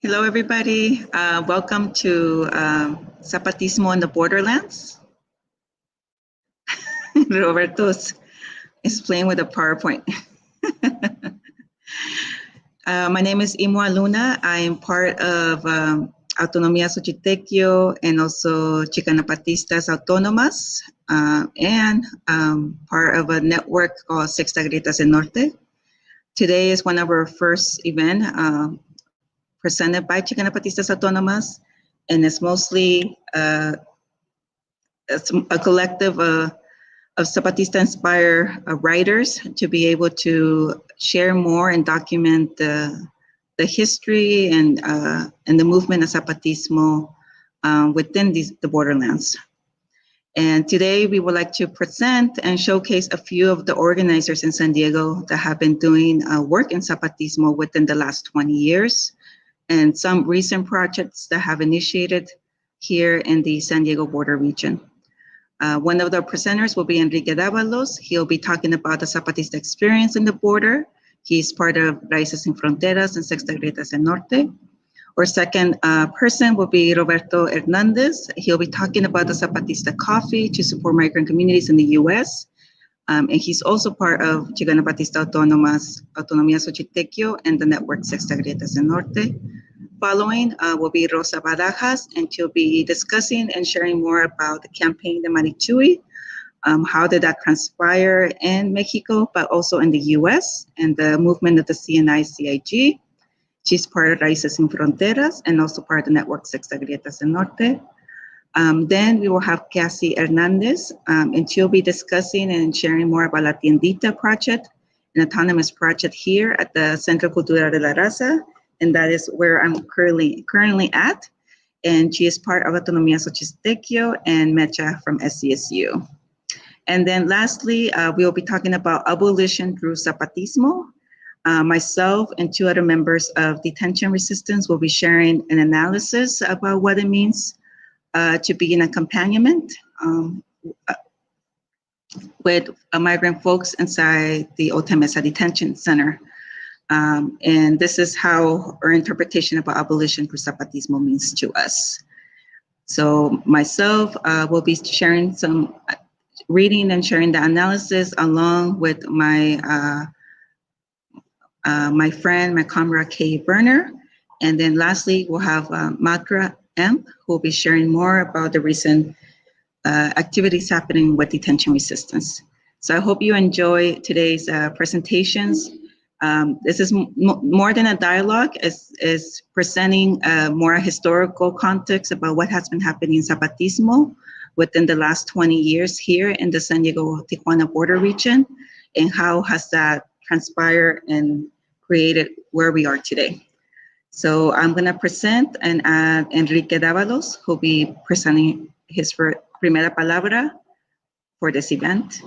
Hello, everybody. Welcome to Zapatismo in the Borderlands. Roberto is playing with a PowerPoint. My name is Imua Luna. I am part of Autonomía Xochitequio and also Xican Patistas Autónomas and part of a network called Sexta Grietas del Norte. Today is one of our first events presented by Xican Patistas Autónomas, and it's mostly it's a collective of Zapatista-inspired writers to be able to share more and document the history and the movement of Zapatismo within the borderlands. And today we would like to present and showcase a few of the organizers in San Diego that have been doing work in Zapatismo within the last 20 years, and some recent projects that have initiated here in the San Diego border region. One of the presenters will be Enrique Dávalos. He'll be talking about the Zapatista experience in the border. He's part of Raíces Sin Fronteras and Sexta Grietas del Norte. Our second person will be Roberto Hernandez. He'll be talking about the Zapatista coffee to support migrant communities in the U.S. And he's also part of Xican Zapatista Autónomas, Autonomía Xochitequio, and the network Sexta Grietas del Norte. Following will be Rosa Barajas, and she'll be discussing and sharing more about the campaign de Marichuy, how did that transpire in Mexico, but also in the U.S., and the movement of the CNI-CIG. She's part of Raíces Sin Fronteras and also part of the network Sexta Grietas del Norte. Then we will have Cassie Hernandez, and she'll be discussing and sharing more about La Tiendita project, an autonomous project here at the Centro Cultural de la Raza, and that is where I'm currently at. And she is part of Autonomía Xochitequio and Mecha from SCSU. And then lastly, we'll be talking about abolition through Zapatismo. Myself and two other members of Detention Resistance will be sharing an analysis about what it means to be in accompaniment with migrant folks inside the Alta Mesa Detention Center. And this is how our interpretation about abolition through Zapatismo means to us. So myself will be sharing some reading and sharing the analysis along with my my friend, my comrade Kay Berner. And then lastly, we'll have Matra M, who will be sharing more about the recent activities happening with Detention Resistance. So I hope you enjoy today's presentations. This is more than a dialogue, is presenting more historical context about what has been happening in Zapatismo within the last 20 years here in the San Diego-Tijuana border region, and how has that transpired and created where we are today. So I'm going to present and add Enrique Dávalos, who'll be presenting his primera palabra for this event.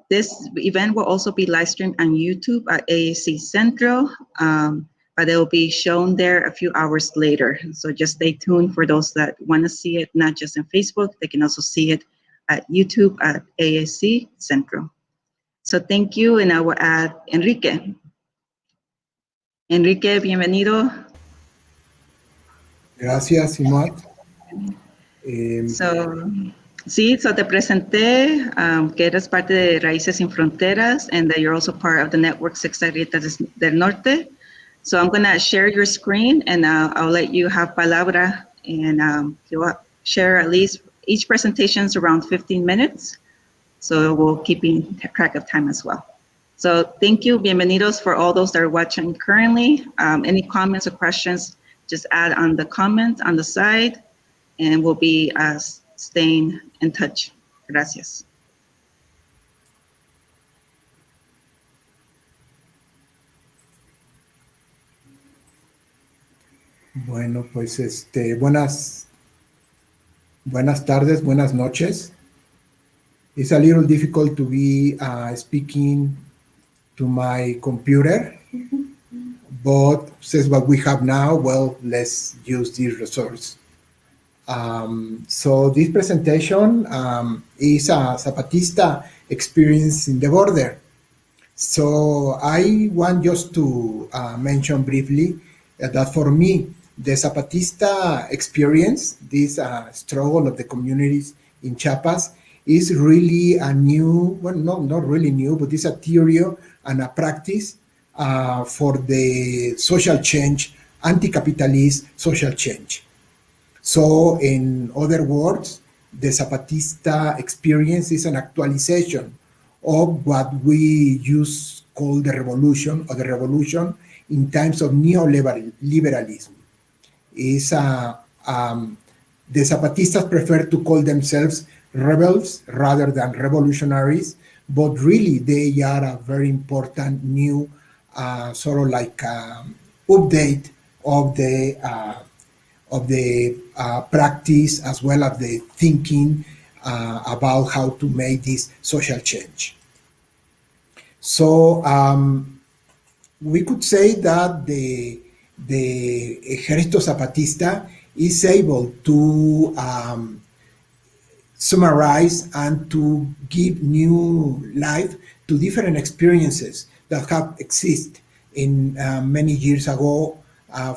This event will also be live streamed on YouTube at AAC Centro, but it will be shown there a few hours later. So just stay tuned for those that want to see it, not just on Facebook, they can also see it at YouTube at AAC Centro. So thank you, and I will add Enrique. Enrique, bienvenido. Gracias, Imad. So te presenté que eres parte de Raíces Sin Fronteras and that you're also part of the network Sexta Grietas del Norte. So I'm going to share your screen, and I'll let you have palabra, and you'll share at least each presentation is around 15 minutes. So we'll keep track of time as well. So thank you, bienvenidos for all those that are watching currently. Any comments or questions, just add on the comment on the side, and we'll be staying in touch. Gracias. Bueno, pues buenas tardes, buenas noches. It's a little difficult to be speaking to my computer, but since what we have now, well, let's use this resource. So this presentation is a Zapatista experience in the border. So I want just to mention briefly that for me, the Zapatista experience, this struggle of the communities in Chiapas, is really a new, well, no, not really new, but it's a theory and a practice for the social change, anti-capitalist social change. So, in other words, the Zapatista experience is an actualization of what we used call the revolution, or the revolution in times of neoliberalism. Is the Zapatistas prefer to call themselves rebels rather than revolutionaries, but really they are a very important new sort of like update of the practice as well as the thinking about how to make this social change. So we could say that the Ejército Zapatista is able to summarize and to give new life to different experiences that have existed in many years ago.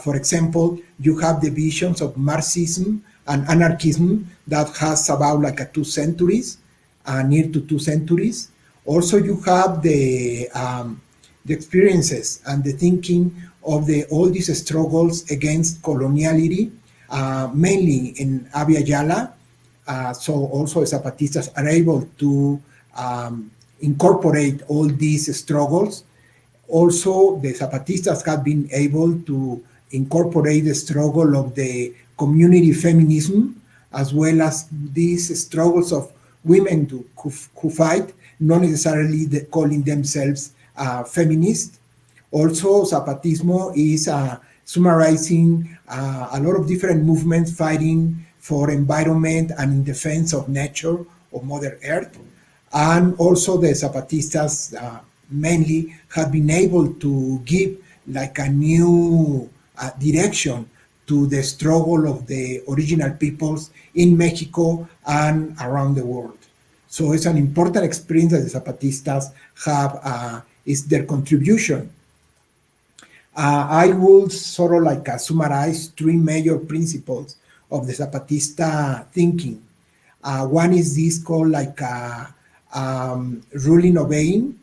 For example, you have the visions of Marxism and anarchism that has about like 2 centuries, near to 2 centuries. Also, you have the experiences and the thinking of all these struggles against coloniality, mainly in Abya Yala. So also the Zapatistas are able to incorporate all these struggles. Also, the Zapatistas have been able to incorporate the struggle of the community feminism, as well as these struggles of women who fight, not necessarily calling themselves feminist. Also, Zapatismo is summarizing a lot of different movements fighting for environment and in defense of nature, of Mother Earth. And also the Zapatistas mainly have been able to give like a new direction to the struggle of the original peoples in Mexico and around the world. So it's an important experience that the Zapatistas have, is their contribution. I will sort of like summarize 3 major principles of the Zapatista thinking. One is this called like ruling obeying,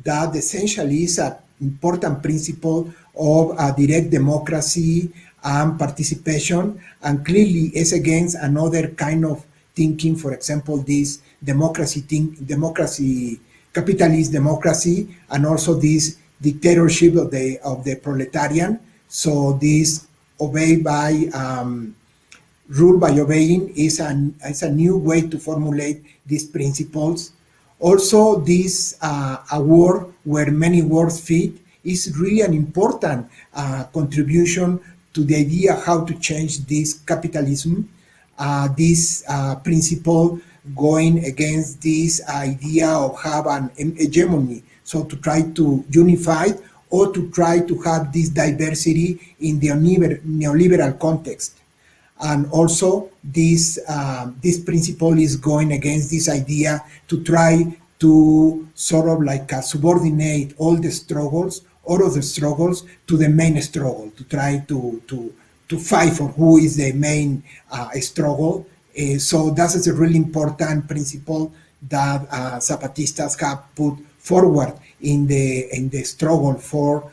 that essentially is an important principle of direct democracy and participation, and clearly is against another kind of thinking, for example, this capitalist democracy, and also this dictatorship of the proletarian. So this rule by obeying is a new way to formulate these principles. Also, this a word where many words fit is really an important contribution to the idea how to change this capitalism, this principle going against this idea of have an hegemony. So to try to unify or to try to have this diversity in the neoliberal context. And also this principle is going against this idea to try to sort of like subordinate all of the struggles to the main struggle, to try to fight for who is the main struggle. So that is a really important principle that Zapatistas have put forward in the struggle for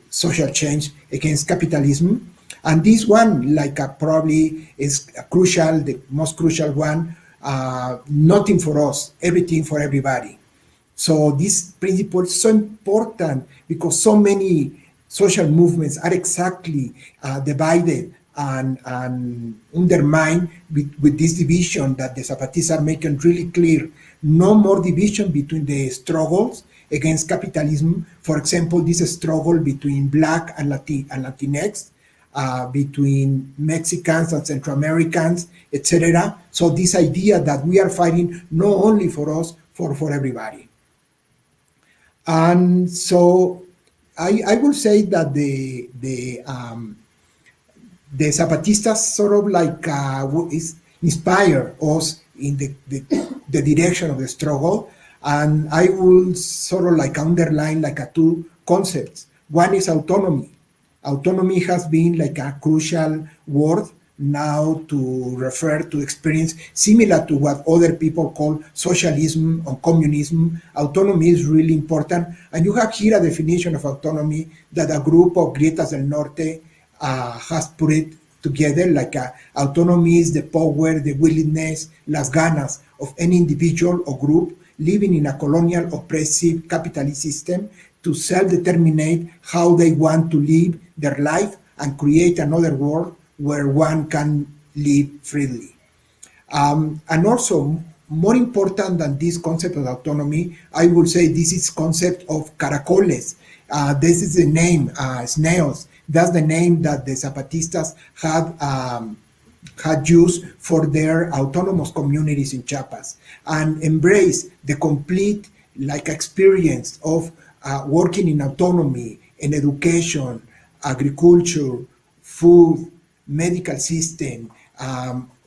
social change against capitalism. And this one, like probably is crucial, the most crucial one, nothing for us, everything for everybody. So this principle is so important because so many social movements are exactly divided and undermined with this division that the Zapatistas are making really clear. No more division between the struggles against capitalism. For example, this struggle between Black and Latinx, between Mexicans and Central Americans, etc. So this idea that we are fighting not only for us, for everybody. And so I will say that the Zapatistas sort of like inspire us in the direction of the struggle. And I will sort of like underline like 2 concepts. One is autonomy. Autonomy has been like a crucial word now to refer to experience similar to what other people call socialism or communism. Autonomy is really important. And you have here a definition of autonomy that a group of Grietas del Norte has put it together, like autonomy is the power, the willingness, las ganas of any individual or group living in a colonial oppressive capitalist system to self-determine how they want to live their life and create another world where one can live freely. And also, more important than this concept of autonomy, I would say this is concept of caracoles. This is the name, snails. That's the name that the Zapatistas had used for their autonomous communities in Chiapas, and embrace the complete like experience of working in autonomy, in education, agriculture, food, medical system,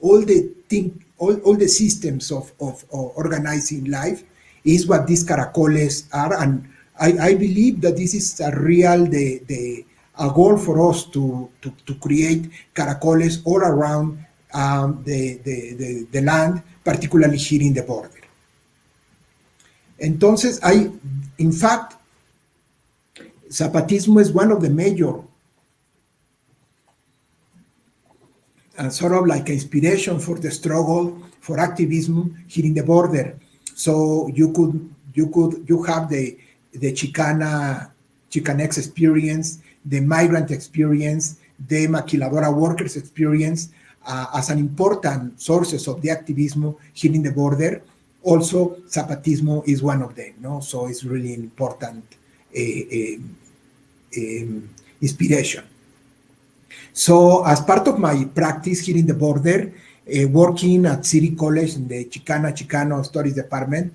all the systems of organizing life is what these caracoles are. And I believe that this is a real a goal for us to create caracoles all around the land, particularly here in the border. Entonces, in fact, Zapatismo is one of the major sort of like inspiration for the struggle for activism here in the border. So you have the Chicanx experience, the migrant experience, the maquiladora workers experience as an important sources of the activism here in the border. Also, Zapatismo is one of them, no? So it's really important inspiration. So as part of my practice here in the border, working at City College in the Chicano Studies Department,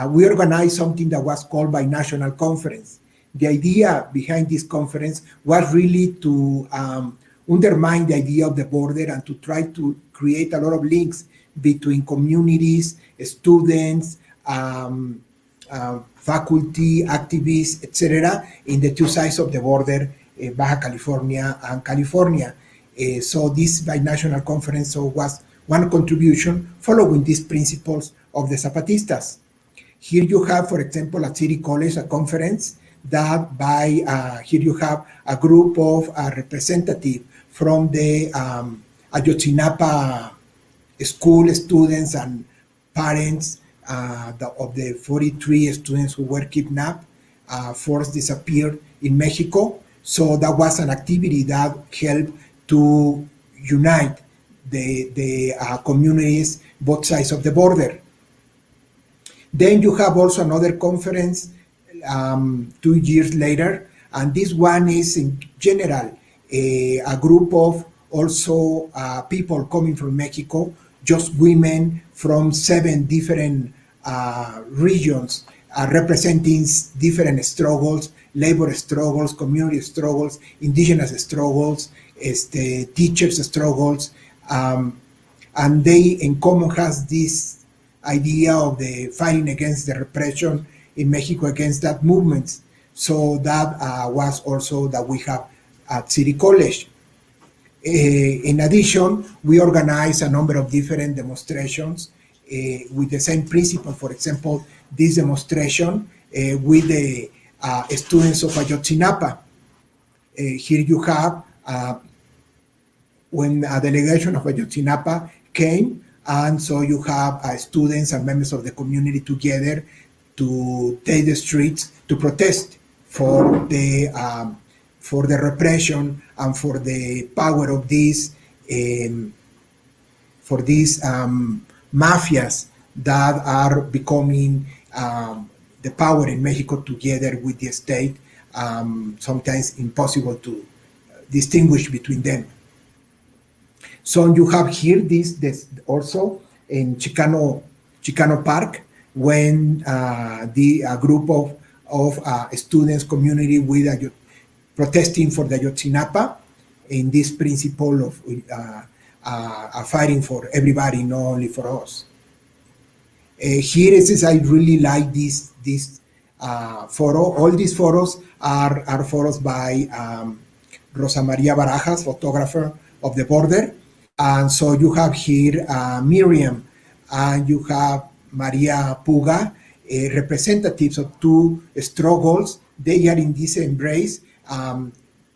we organized something that was called Binational Conference. The idea behind this conference was really to undermine the idea of the border and to try to create a lot of links between communities, students, faculty, activists, etc., in the two sides of the border, Baja California and California. So this binational conference was one contribution following these principles of the Zapatistas. Here you have, for example, at City College, a conference that here you have a group of representatives from the Ayotzinapa school students and parents of the 43 students who were kidnapped, forced disappeared in Mexico. So that was an activity that helped to unite the communities, both sides of the border. Then you have also another conference 2 years later, and this one is in general a group of also people coming from Mexico, just women from 7 different regions representing different struggles, labor struggles, community struggles, indigenous struggles, teachers struggles, and they in common has this idea of the fighting against the repression in Mexico against that movement. So that was also that we have at City College. In addition, we organize a number of different demonstrations with the same principle. For example, this demonstration with the students of Ayotzinapa. Here you have when a delegation of Ayotzinapa came, and so you have students and members of the community together to take the streets to protest for the repression and for the power of these mafias that are becoming the power in Mexico together with the state. Sometimes impossible to distinguish between them. So you have here this also in Chicano Park, when a group of students community with protesting for the Ayotzinapa in this principle of fighting for everybody, not only for us. Here is I really like this photo. All these photos are photos by Rosa Maria Barajas, photographer of the border. And so you have here Miriam, and you have Maria Puga, representatives of two struggles. They are in this embrace,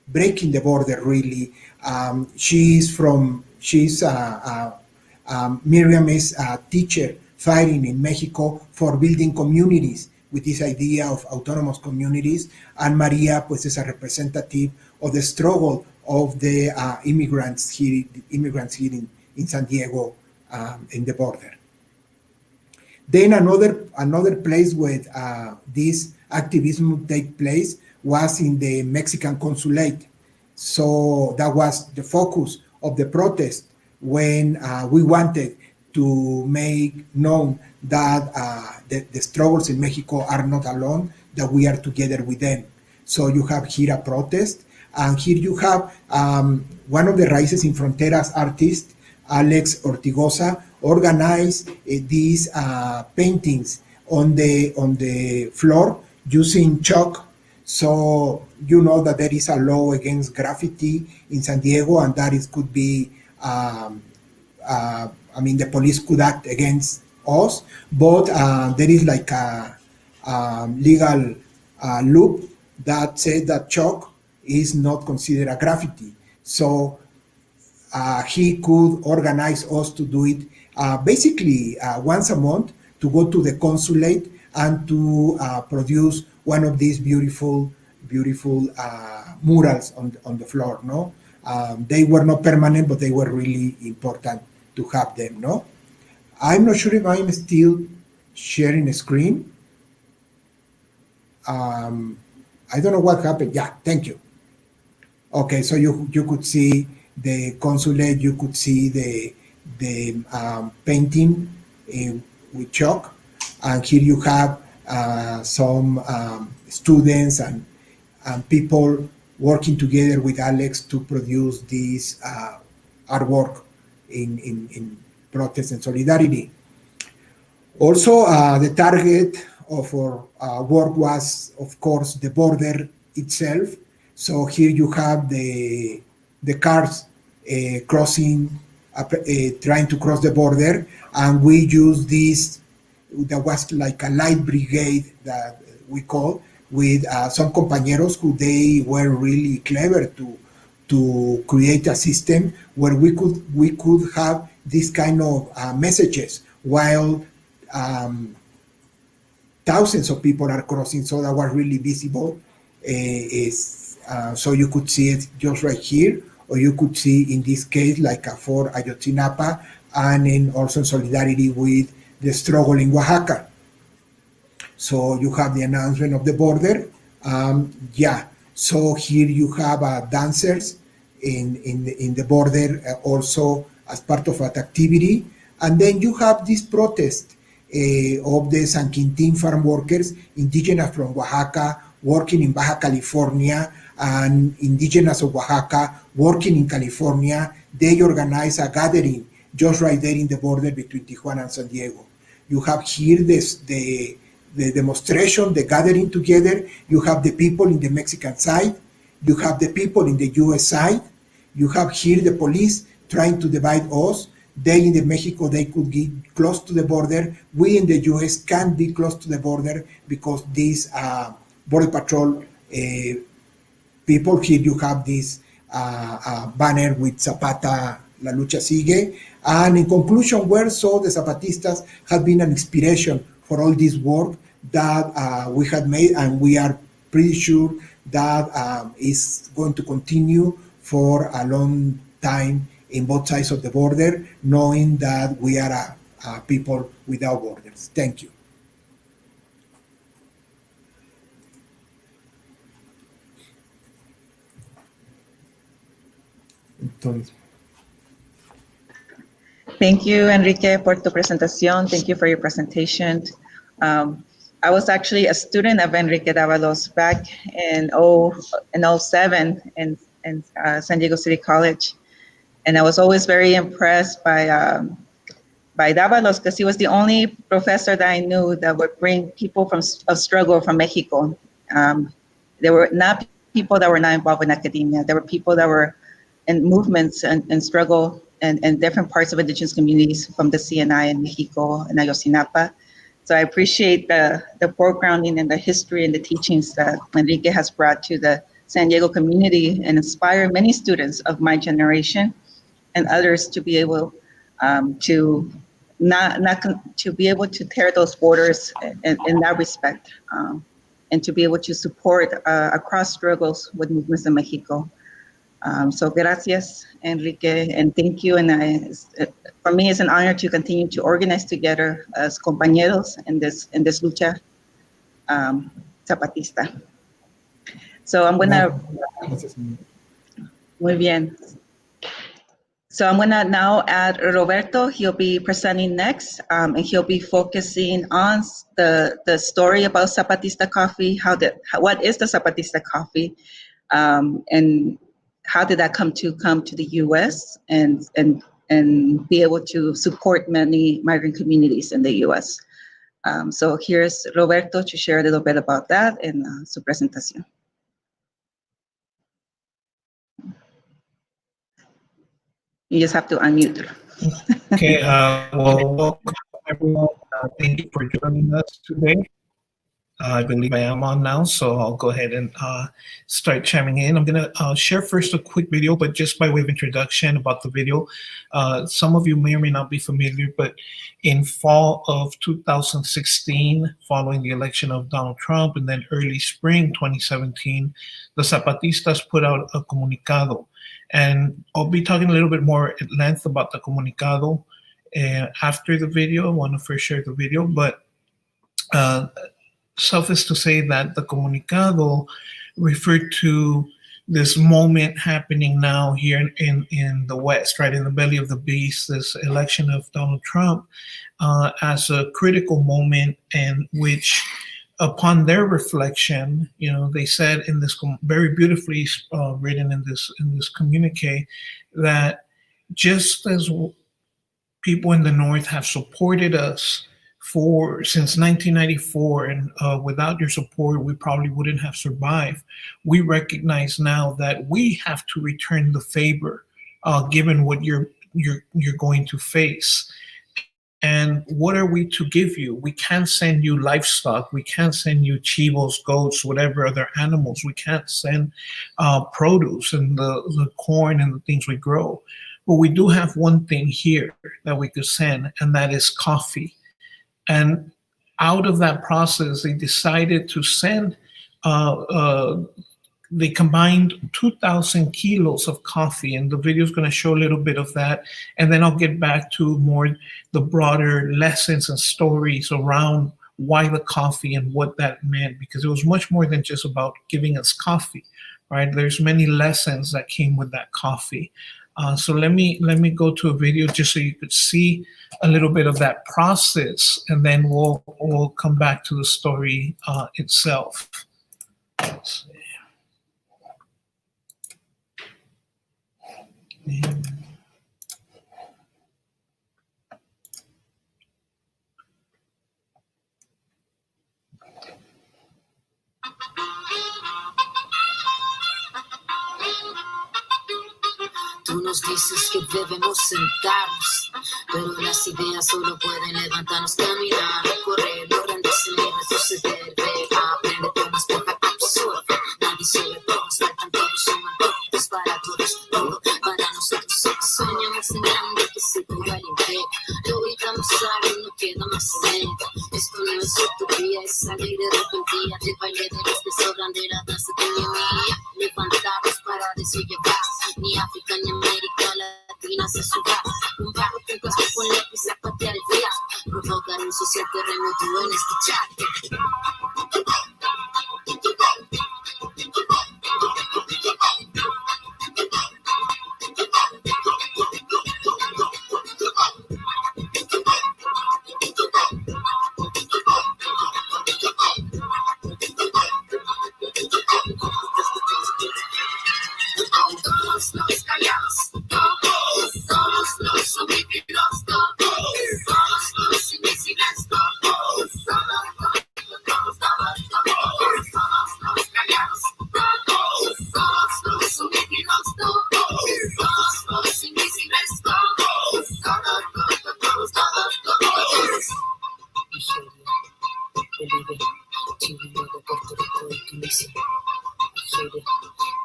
breaking the border really. Miriam is a teacher fighting in Mexico for building communities with this idea of autonomous communities, and Maria pues is a representative of the struggle of the immigrants here in San Diego, in the border. Then another place where this activism take place was in the Mexican consulate. So that was the focus of the protest when we wanted to make known that the struggles in Mexico are not alone, that we are together with them. So you have here a protest, and here you have one of the Raíces Sin Fronteras artists, Alex Ortigosa, organized these paintings on the floor using chalk. So you know that there is a law against graffiti in San Diego, and that it could be, the police could act against us, but there is like a legal loop that says that chalk is not considered a graffiti. So he could organize us to do it basically once a month, to go to the consulate and to produce one of these beautiful murals on the floor. No, they were not permanent, but they were really important to have them. No, I'm not sure if I'm still sharing a screen. I don't know what happened. Yeah, thank you. Okay, so you could see the consulate, you could see the painting with chalk, and here you have some students and people working together with Alex to produce this artwork in protest and solidarity. Also, the target of our work was, of course, the border itself. So here you have the cars crossing, trying to cross the border, and we use this. That was like a light brigade that we call, with some compañeros who they were really clever to create a system where we could have this kind of messages while thousands of people are crossing, so that was really visible. So you could see it just right here, or you could see in this case like for Ayotzinapa, and also in solidarity with the struggle in Oaxaca. So you have the announcement of the border. So here you have dancers in the border also as part of that activity. And then you have this protest of the San Quintin farm workers, indigenous from Oaxaca, working in Baja California, and indigenous of Oaxaca working in California. They organize a gathering just right there in the border between Tijuana and San Diego. You have here the demonstration, the gathering together. You have the people in the Mexican side. You have the people in the US side. You have here the police trying to divide us. They in the Mexico, they could get close to the border. We in the US can't be close to the border because these Border Patrol people. Here you have this banner with Zapata, La Lucha Sigue. And in conclusion, where so the Zapatistas have been an inspiration for all this work that we had made, and we are pretty sure that is going to continue for a long time in both sides of the border, knowing that we are a people without borders. Thank you. Entonces, thank you, Enrique, por tu presentación. Thank you for your presentation. I was actually a student of Enrique Dávalos back in 07 in San Diego City College. And I was always very impressed by Dávalos, because he was the only professor that I knew that would bring people of struggle from Mexico. They were not people that were not involved in academia. There were people that were in movements and struggle and different parts of indigenous communities from the CNI in Mexico and Ayotzinapa. So I appreciate the foregrounding and the history and the teachings that Enrique has brought to the San Diego community and inspire many students of my generation and others to be able to to be able to tear those borders in that respect, and to be able to support across struggles with movements in Mexico. So gracias, Enrique, and thank you. And for me, it's an honor to continue to organize together as compañeros in this lucha zapatista. So I'm gonna, muy bien. So I'm gonna now add Roberto. He'll be presenting next, and he'll be focusing on the story about Zapatista coffee. What is the Zapatista coffee, and how did that come to the U.S. and be able to support many migrant communities in the U.S. So here's Roberto to share a little bit about that in su presentación. You just have to unmute. Okay, well, welcome everyone. Thank you for joining us today. I believe I am on now, so I'll go ahead and start chiming in. I'm going to share first a quick video, but just by way of introduction about the video. Some of you may or may not be familiar, but in fall of 2016, following the election of Donald Trump, and then early spring 2017, the Zapatistas put out a comunicado. And I'll be talking a little bit more at length about the comunicado after the video. I want to first share the video, but suffice to say that the comunicado referred to this moment happening now here in the West, right, in the belly of the beast, this election of Donald Trump, as a critical moment in which, upon their reflection, you know, they said in this very beautifully written in this communique that just as people in the North have supported us since 1994, and without your support, we probably wouldn't have survived. We recognize now that we have to return the favor, given what you're going to face. And what are we to give you? We can't send you livestock. We can't send you chivos, goats, whatever other animals. We can't send produce and the corn and the things we grow. But we do have one thing here that we could send, and that is coffee. And out of that process, they decided to send, they combined 2,000 kilos of coffee, and the video is going to show a little bit of that. And then I'll get back to more the broader lessons and stories around why the coffee and what that meant, because it was much more than just about giving us coffee, right? There's many lessons that came with that coffee. So let me go to a video just so you could see a little bit of that process, and then we'll come back to the story itself. Let's see. Tú nos dices que debemos sentarnos, pero las ideas solo pueden levantarnos, caminar, recorrer, no rendirse ni retroceder, aprende, toma, esponja, absorbe, nadie sobre todos, faltan todos, suman todos, para todos, todo, para nosotros, soñamos en grande, que se cura el imperio, lo gritamos algo, no queda más en él, esto no es utopía, es salir de rebeldía, de baile de los que sobran de la danza de mi mía, levantarnos para desollevar, ni África ni América Latina se suba, un barro que con lápiz a patear el día, provocar un social terremoto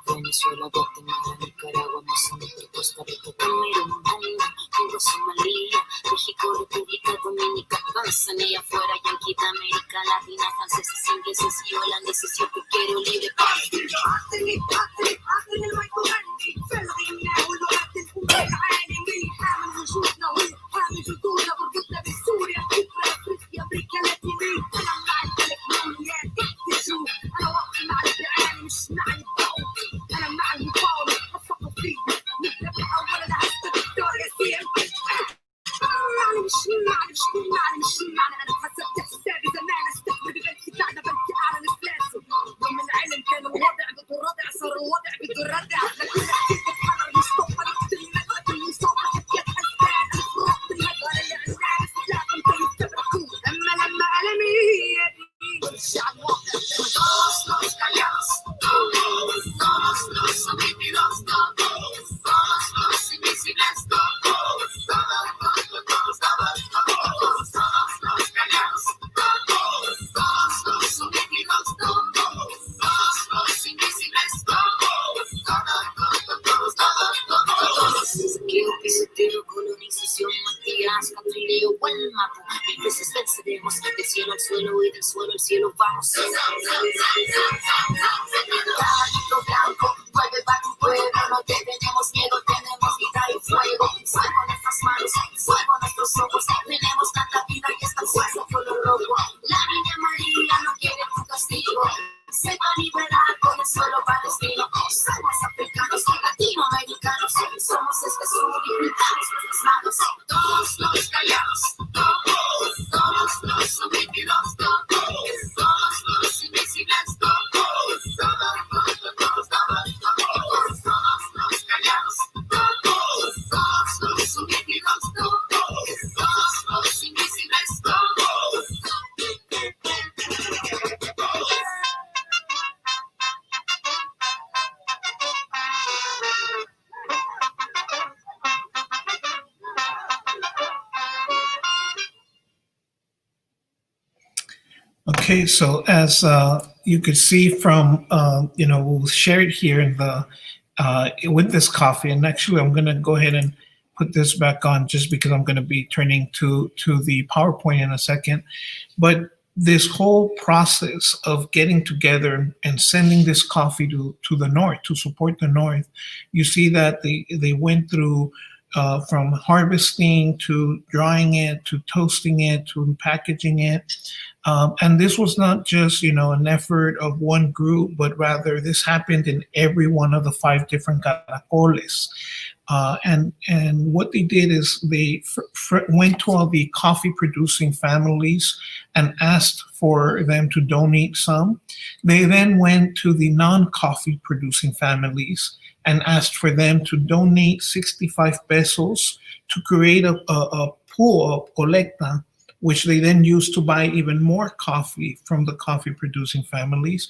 Venezuela, Guatemala, Nicaragua, Mozambique, Costa Rica, Camerún, Ghana, Cuba, Somalia, México, República Dominicana, Tanzania, fuera Yankee de América Latina, franceses, ingleses y holandeses, yo te quiero libre paz. Saqueo, pisoteo, colonización, Matías, Catrileo, buen mapo. Mil veces venceremos, del cielo al suelo y del suelo al cielo vamos. Granito blanco, vuelve para tu pueblo, no te tenemos miedo, tenemos vida y fuego. Fuego en nuestras manos, fuego en nuestros ojos, tenemos tanta vida y está el fuego color rojo. La niña María no quiere tu castigo, se va a liberar con el suelo palestino. Somos africanos, latinoamericanos, somos espesura y juntamos nuestras manos. Todos los callados, todos los sometidos, todos los invisibles, todos los callados, todos los sometidos, todos los invisibles, Okay, so as you could see from, we'll share it here in the with this coffee. And actually, I'm going to go ahead and put this back on just because I'm going to be turning to the PowerPoint in a second. But this whole process of getting together and sending this coffee to the North, to support the North, you see that they went through from harvesting to drying it, to toasting it, to packaging it. And this was not just, an effort of one group, but rather this happened in every one of the 5 different caracoles. And what they did is they went to all the coffee producing families and asked for them to donate some. They then went to the non-coffee producing families and asked for them to donate 65 pesos to create a pool of colecta, which they then used to buy even more coffee from the coffee producing families.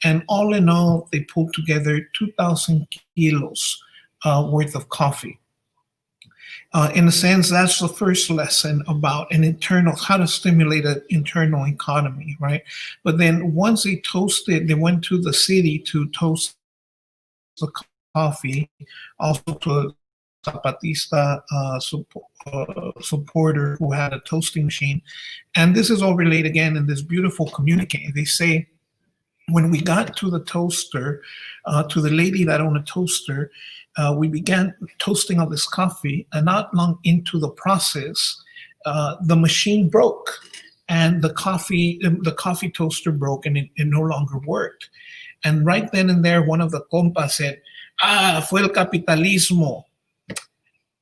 And all in all, they pulled together 2,000 kilos worth of coffee. In a sense, that's the first lesson about how to stimulate an internal economy, right? But then once they toasted, they went to the city to toast the coffee, also to a Zapatista supporter who had a toasting machine. And this is all relayed again in this beautiful communique. They say, when we got to the toaster, to the lady that owned a toaster, we began toasting all this coffee, and not long into the process, the machine broke, and the coffee toaster broke, and it no longer worked. And right then and there, one of the compas said, fue el capitalismo.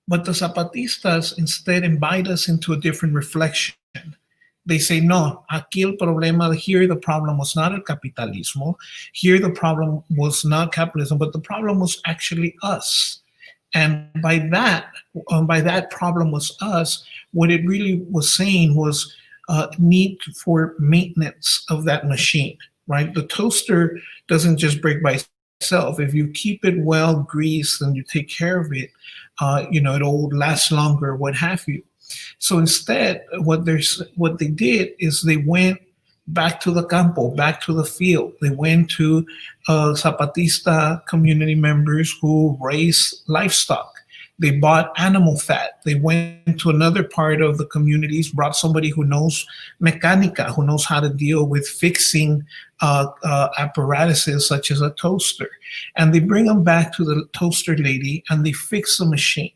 But the Zapatistas instead invite us into a different reflection. They say, no, aquí el problema, here the problem was not el capitalismo. Here the problem was not capitalism, but the problem was actually us. And by that problem was us, what it really was saying was need for maintenance of that machine, right? The toaster doesn't just break by itself. If you keep it well greased and you take care of it, it'll last longer, what have you. So instead, what they did is they went back to the campo, back to the field. They went to Zapatista community members who raise livestock. They bought animal fat. They went to another part of the communities, brought somebody who knows mechanica, who knows how to deal with fixing apparatuses such as a toaster. And they bring them back to the toaster lady and they fix the machine.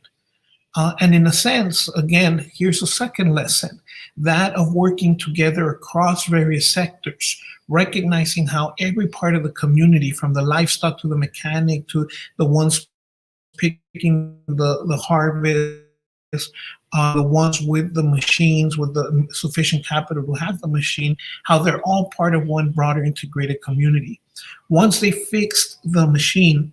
And in a sense, again, here's a second lesson, that of working together across various sectors, recognizing how every part of the community, from the livestock to the mechanic to the ones picking the harvest, the ones with the machines, with the sufficient capital to have the machine, how they're all part of one broader integrated community. Once they fixed the machine,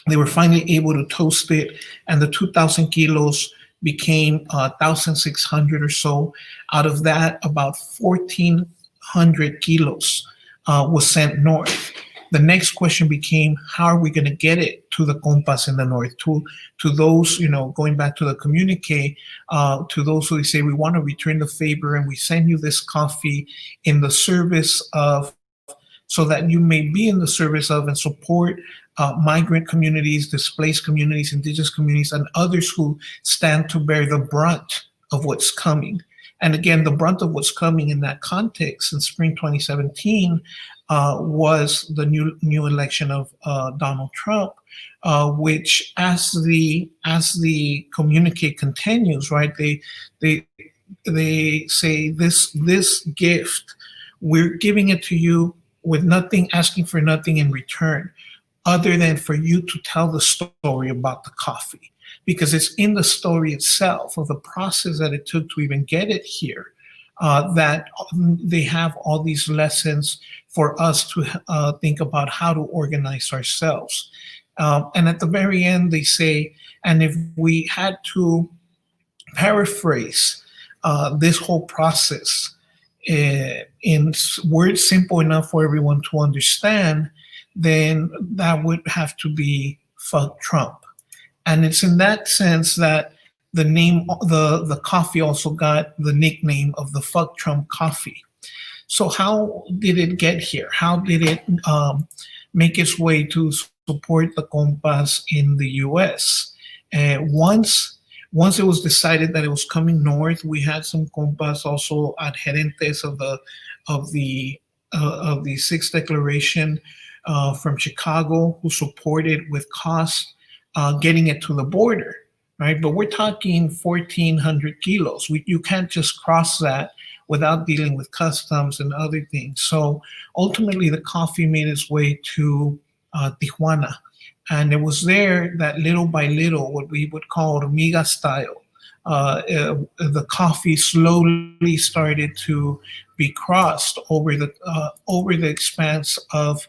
they were finally able to toast it, and the 2,000 kilos became 1,600 or so. Out of that, about 1,400 kilos was sent north. The next question became, how are we going to get it to the compas in the north, to those, going back to the communique, to those who say, we want to return the favor and we send you this coffee in the service of, so that you may be in the service of and support migrant communities, displaced communities, indigenous communities, and others who stand to bear the brunt of what's coming. And again, the brunt of what's coming in that context in spring 2017 was the new election of Donald Trump, which, as the communique continues, right? They say this gift, we're giving it to you with nothing, asking for nothing in return, other than for you to tell the story about the coffee, because it's in the story itself of the process that it took to even get it here, that they have all these lessons for us to think about how to organize ourselves. And at the very end, they say, and if we had to paraphrase this whole process in words simple enough for everyone to understand, then that would have to be fuck Trump. And it's in that sense that the name, the coffee also got the nickname of the fuck Trump coffee. So how did it get here? How did it make its way to support the compas in the U.S.? Once it was decided that it was coming north, we had some compas also adherentes of the Sixth Declaration from Chicago, who supported with cost getting it to the border, right? But we're talking 1,400 kilos. You can't just cross that without dealing with customs and other things. So ultimately, the coffee made its way to Tijuana. And it was there that little by little, what we would call hormiga style, the coffee slowly started to be crossed over the expanse of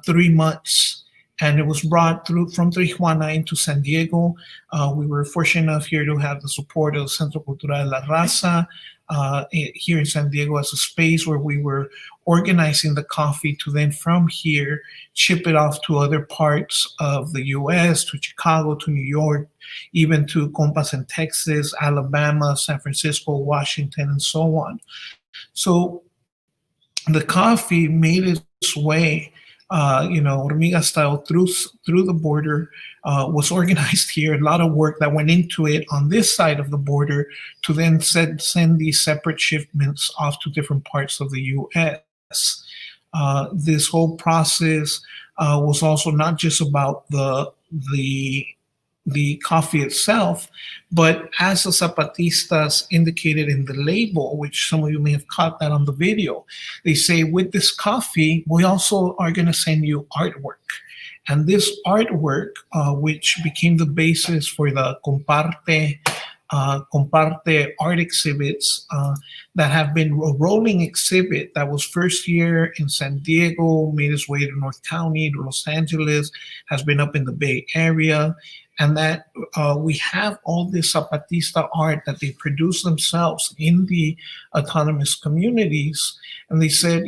3 months. And it was brought through from Tijuana into San Diego. We were fortunate enough here to have the support of Centro Cultural La Raza here in San Diego as a space where we were organizing the coffee to then from here ship it off to other parts of the U.S., to Chicago, to New York, even to compas in Texas, Alabama, San Francisco, Washington, and so on. So the coffee made its way, hormiga style through the border, was organized here. A lot of work that went into it on this side of the border to then send these separate shipments off to different parts of the U.S. This whole process was also not just about the coffee itself, but as the Zapatistas indicated in the label, which some of you may have caught that on the video, they say, with this coffee, we also are going to send you artwork. And this artwork, which became the basis for the Comparte art exhibits that have been a rolling exhibit that was first year in San Diego, made its way to North County, to Los Angeles, has been up in the Bay Area, and that we have all this Zapatista art that they produce themselves in the autonomous communities. And they said,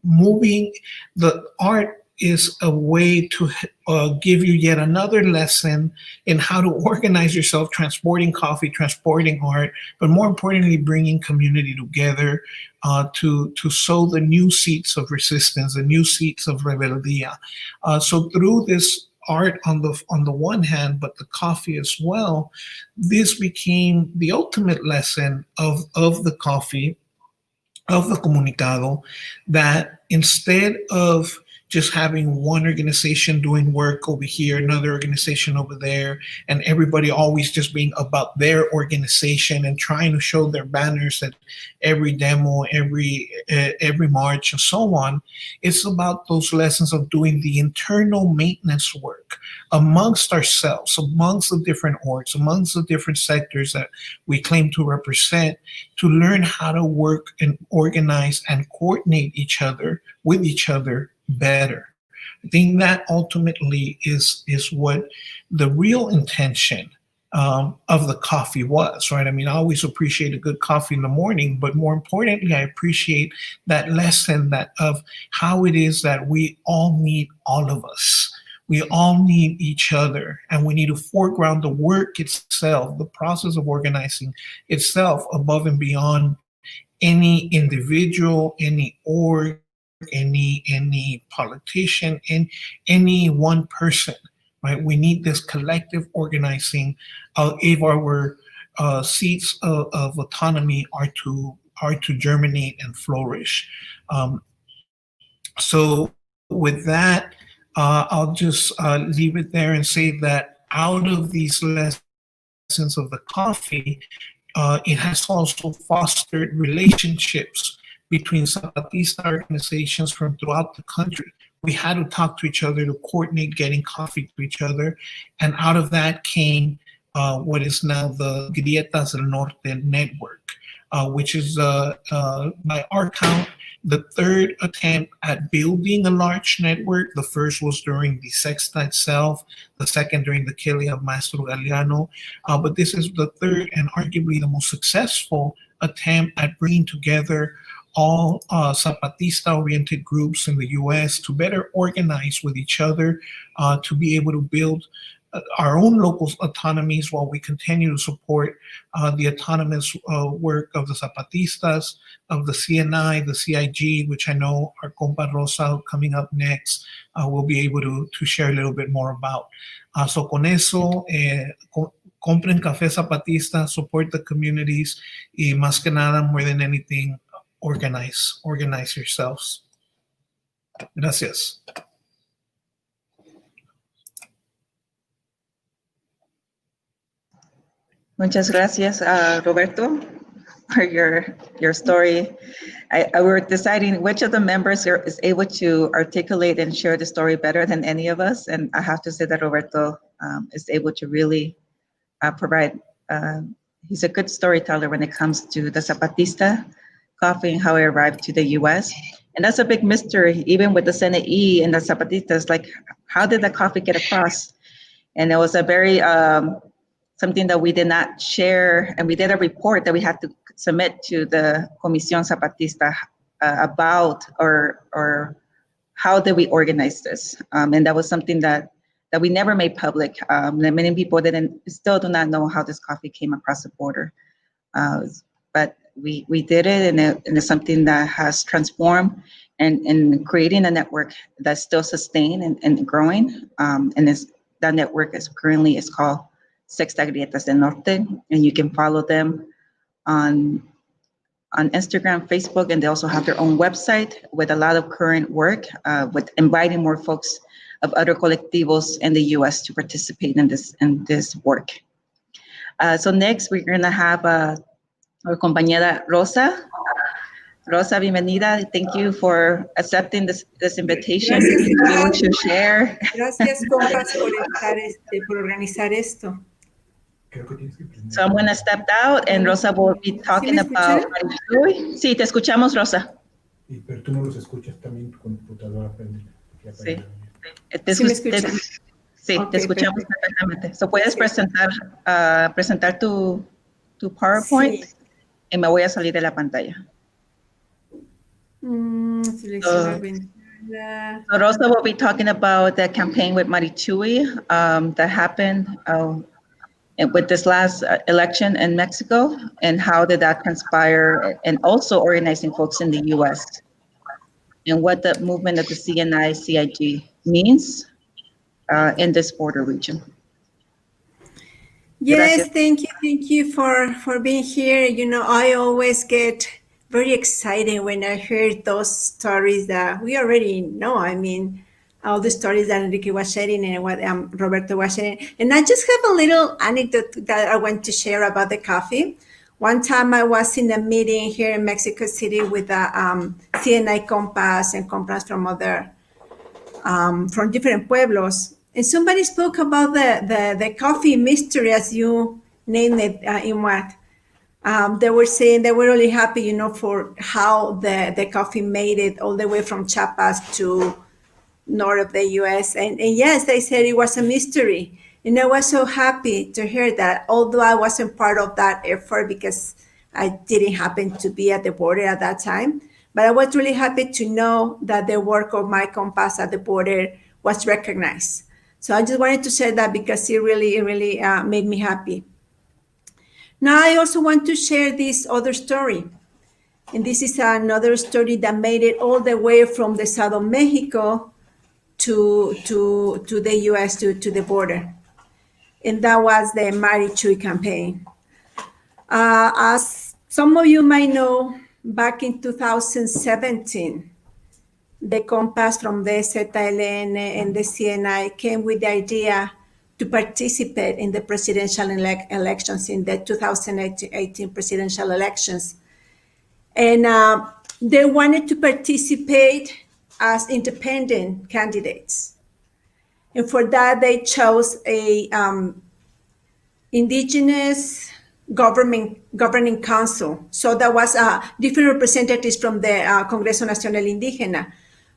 moving the art is a way to give you yet another lesson in how to organize yourself, transporting coffee, transporting art, but more importantly, bringing community together to sow the new seeds of resistance, the new seeds of rebeldia. So through this art on the one hand, but the coffee as well, this became the ultimate lesson of the coffee, of the comunicado, that instead of just having one organization doing work over here, another organization over there, and everybody always just being about their organization and trying to show their banners at every demo, every march, and so on. It's about those lessons of doing the internal maintenance work amongst ourselves, amongst the different orgs, amongst the different sectors that we claim to represent, to learn how to work and organize and coordinate with each other better. I think that ultimately is what the real intention of the coffee was, right? I mean, I always appreciate a good coffee in the morning, but more importantly, I appreciate that lesson of how it is that we all need all of us. We all need each other, and we need to foreground the work itself, the process of organizing itself above and beyond any individual, any org, any politician, and any one person, right? We need this collective organizing if our seeds of autonomy are to germinate and flourish. So with that, I'll just leave it there and say that out of these lessons of the coffee, it has also fostered relationships between Zapatista organizations from throughout the country. We had to talk to each other to coordinate getting coffee to each other. And out of that came what is now the Grietas del Norte network, which is, by our count, the third attempt at building a large network. The first was during the Sexta itself, the second during the killing of Maestro Galeano. But this is the third and arguably the most successful attempt at bringing together all Zapatista-oriented groups in the U.S. to better organize with each other, to be able to build our own local autonomies while we continue to support the autonomous work of the Zapatistas, of the CNI, the CIG, which I know our compa Rosa coming up next will be able to share a little bit more about. So con eso, compren Café Zapatista, support the communities, y más que nada, more than anything, organize yourselves. Gracias. Muchas gracias, Roberto, for your story. We were deciding which of the members is able to articulate and share the story better than any of us, and I have to say that Roberto is able to really provide. He's a good storyteller when it comes to the Zapatista coffee and how it arrived to the U.S. And that's a big mystery, even with the CNI and the Zapatistas. Like, how did the coffee get across? And it was a very something that we did not share, and we did a report that we had to submit to the Comisión Zapatista about or how did we organize this, and that was something that we never made public. That many people still do not know how this coffee came across the border, but we did it, and it's something that has transformed and creating a network that's still sustained and growing, and that network is called Sexta Grietas del Norte, and you can follow them on Instagram, Facebook, and they also have their own website with a lot of current work, with inviting more folks of other colectivos in the U.S. to participate in this work. So next, we're going to have our compañera Rosa. Rosa, bienvenida. Thank you for accepting this invitation. Gracias, to be able to share. Gracias, compas, por organizar esto. So I'm going to step out, and Rosa will be talking about. Sí, te escuchamos, Rosa. Pero tú no los escuchas también, tu computadora aprende. Sí. ¿Sí me escuchan? Sí, Okay, te escuchamos perfectamente. So puedes presentar tu PowerPoint, Sí. Y me voy a salir de la pantalla. Seleccionar ventana. So Rosa will be talking about the campaign with Marichui that happened with this last election in Mexico, and how did that transpire, and also organizing folks in the U.S. and what the movement of the CNI-CIG means in this border region. Yes, thank you for being here. You know, I always get very excited when I hear those stories that we already know. I mean, all the stories that Enrique was sharing and what Roberto was sharing. And I just have a little anecdote that I want to share about the coffee. One time I was in a meeting here in Mexico City with the CNI compas and compas from from different pueblos. And somebody spoke about the coffee mystery, as you named it, in what they were saying. They were really happy, you know, for how the coffee made it all the way from Chiapas to north of the U.S. And yes, they said it was a mystery. And I was so happy to hear that, although I wasn't part of that effort because I didn't happen to be at the border at that time. But I was really happy to know that the work of my compas at the border was recognized. So I just wanted to share that because it really made me happy. Now I also want to share this other story. And this is another story that made it all the way from the south of Mexico to the US, to the border. And that was the Marichui campaign. As some of you might know, back in 2017, the compas from the ZLN and the CNI came with the idea to participate in the presidential elections, in the 2018 presidential elections. And they wanted to participate as independent candidates. And for that, they chose a indigenous governing council. So there was different representatives from the Congreso Nacional Indígena.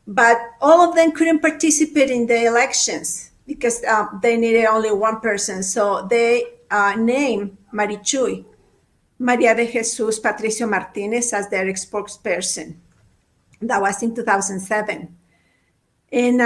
But all of them couldn't participate in the elections because they needed only one person. So they named Marichui, María de Jesús Patricio Martínez, as their spokesperson. That was in 2007. And,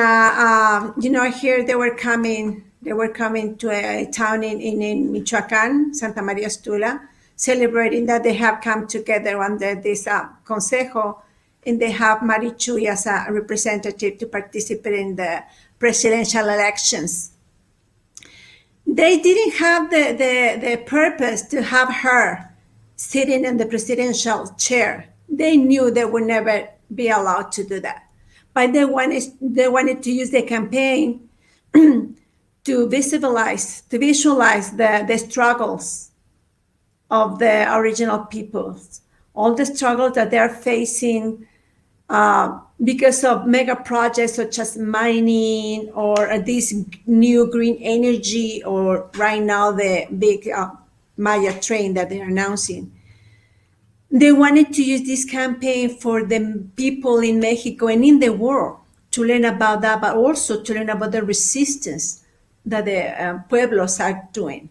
you know, here they were coming to a town in Michoacán, Santa María Estula, celebrating that they have come together under this consejo, and they have Marichui as a representative to participate in the presidential elections. They didn't have the purpose to have her sitting in the presidential chair. They knew they would never be allowed to do that. But they wanted to use the campaign to visualize the struggles of the original peoples, all the struggles that they're facing because of mega projects such as mining or this new green energy, or right now the big Maya train that they're announcing. They wanted to use this campaign for the people in Mexico and in the world to learn about that, but also to learn about the resistance that the pueblos are doing.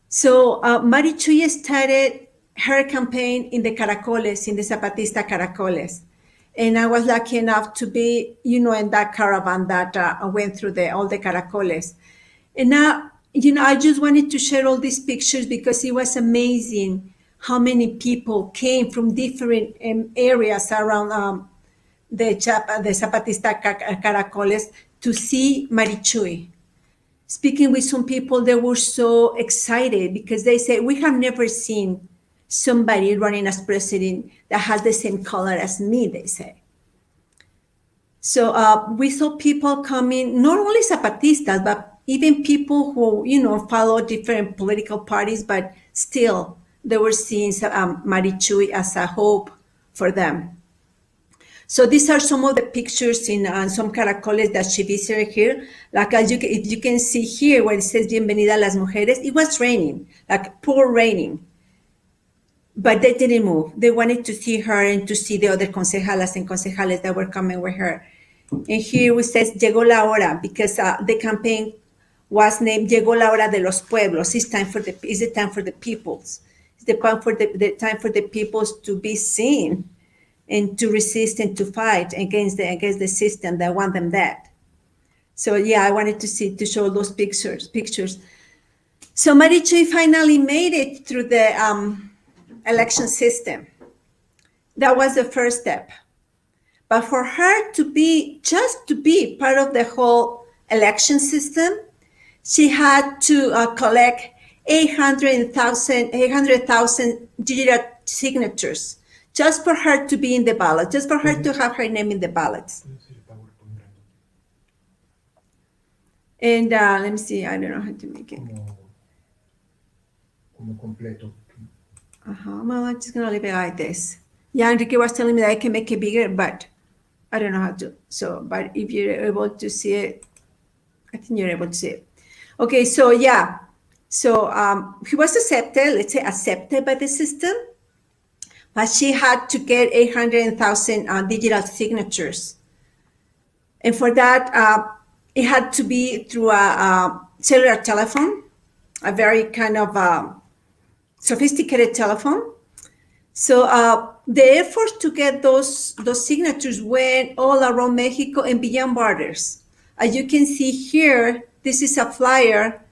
So Marichui started her campaign in the Caracoles, in the Zapatista Caracoles. And I was lucky enough to be, you know, in that caravan that went through all the Caracoles. And now, you know, I just wanted to share all these pictures because it was amazing how many people came from different areas around the Zapatista Caracoles to see Marichui. Speaking with some people, they were so excited because they said, we have never seen somebody running as president that has the same color as me, they say. So we saw people coming, not only Zapatistas, but even people who, you know, follow different political parties, but still they were seeing Marichui as a hope for them. So these are some of the pictures in some caracoles that she visited here. Like as you can see here where it says Bienvenida a las Mujeres, it was raining, like pour raining. But they didn't move. They wanted to see her and to see the other concejalas and concejales that were coming with her. And here it says, Llegó la hora, because the campaign was named Llegó la hora de los pueblos. It's the time for the peoples. It's the time for the peoples to be seen and to resist and to fight against the system that want them dead. So yeah, I wanted to show those pictures. So Marichuy finally made it through the election system. That was the first step. But for her to be part of the whole election system, she had to collect 800,000 digital signatures just for her to be in the ballot, just for her to have her name in the ballots. And let me see, I don't know how to make it. Como completo. Well, I'm just gonna leave it like this. Yeah, Enrique was telling me that I can make it bigger, but I don't know how to. So, but if you're able to see it, I think you're able to see it. Okay, so yeah. So he was accepted, let's say accepted by the system, but she had to get 800,000 digital signatures. And for that, it had to be through a cellular telephone, a very kind of sophisticated telephone. So the effort to get those signatures went all around Mexico and beyond borders. As you can see here, this is a flyer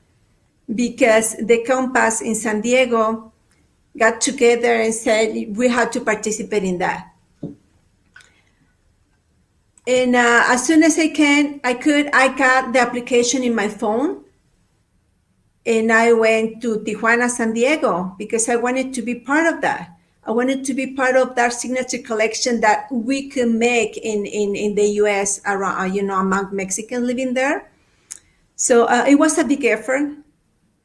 because the Compass in San Diego got together and said we had to participate in that. And as soon as I got the application in my phone, and I went to Tijuana, San Diego, because I wanted to be part of that. I wanted to be part of that signature collection that we could make in the U.S. around, among Mexicans living there. So it was a big effort.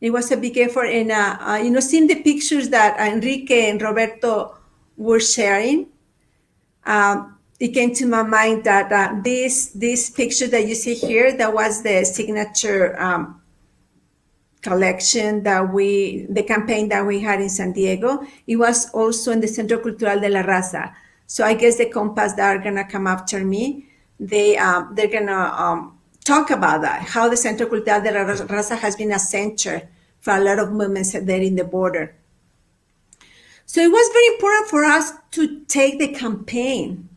It was a big effort, and seeing the pictures that Enrique and Roberto were sharing, it came to my mind that this picture that you see here, that was the signature collection the campaign that we had in San Diego. It was also in the Centro Cultural de la Raza. So I guess the Compass that are gonna come after me, they're gonna talk about that, how the Centro Cultural de la Raza has been a center for a lot of movements there in the border. So it was very important for us to take the campaign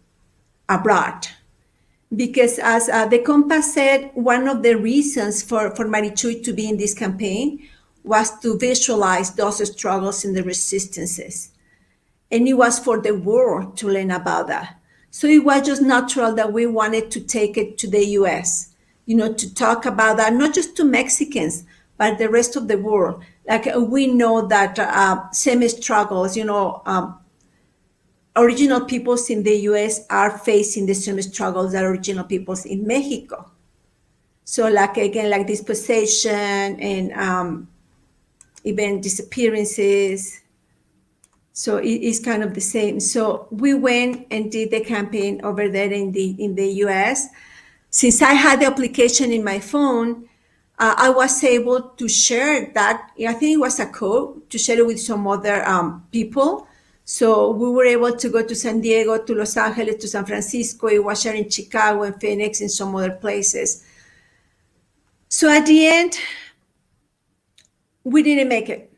abroad, because as the Compass said, one of the reasons for Marichuy to be in this campaign was to visualize those struggles and the resistances. And it was for the world to learn about that. So it was just natural that we wanted to take it to the US, to talk about that, not just to Mexicans, but the rest of the world. Like we know that same struggles, original peoples in the US are facing the same struggles that original peoples in Mexico. So like dispossession and even disappearances. So it's kind of the same. So we went and did the campaign over there in the US. Since I had the application in my phone, I was able to share that. I think it was a code to share it with some other people. So we were able to go to San Diego, to Los Angeles, to San Francisco. It was shared in Chicago and Phoenix and some other places. So at the end, we didn't make it.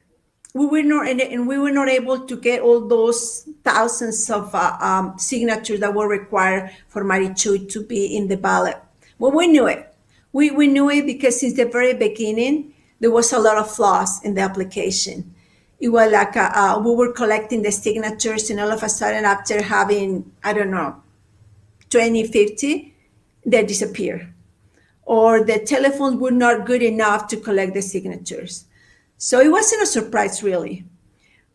We were not able to get all those thousands of signatures that were required for Marichuy to be in the ballot. Well, we knew it. We knew it because since the very beginning, there was a lot of flaws in the application. It was like we were collecting the signatures, and all of a sudden, after having, 20, 50, they disappear. Or the telephones were not good enough to collect the signatures. So it wasn't a surprise, really.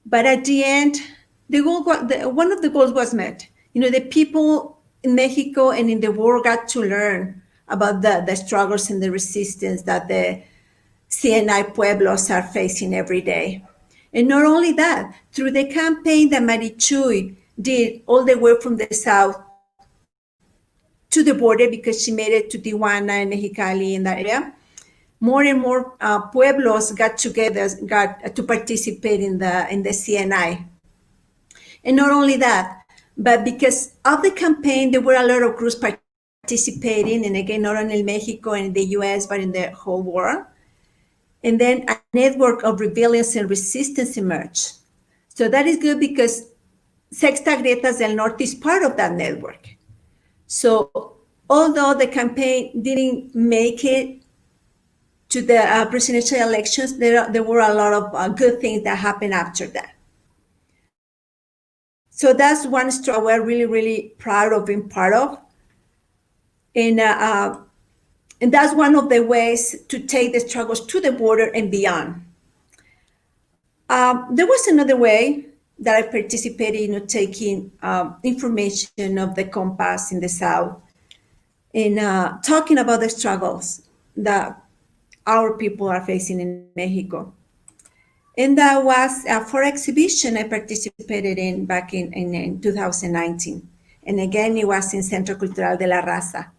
But at the end, one of the goals was met. The people in Mexico and in the world got to learn about the struggles and the resistance that the CNI pueblos are facing every day. And not only that, through the campaign that Marichuy did all the way from the south to the border, because she made it to Tijuana and Mexicali in that area, more and more pueblos got together, got to participate in the CNI. And not only that, but because of the campaign, there were a lot of groups participating, and again, not only in Mexico and in the US, but in the whole world. And then a network of rebellions and resistance emerged. So that is good because Sexta Grietas del Norte is part of that network. So although the campaign didn't make it to the presidential elections, there were a lot of good things that happened after that. So that's one struggle we're really, really proud of being part of. And that's one of the ways to take the struggles to the border and beyond. There was another way that I participated in taking information of the Compass in the South and talking about the struggles that our people are facing in Mexico. And that was for exhibition I participated in back in 2019. And again, it was in Centro Cultural de la Raza.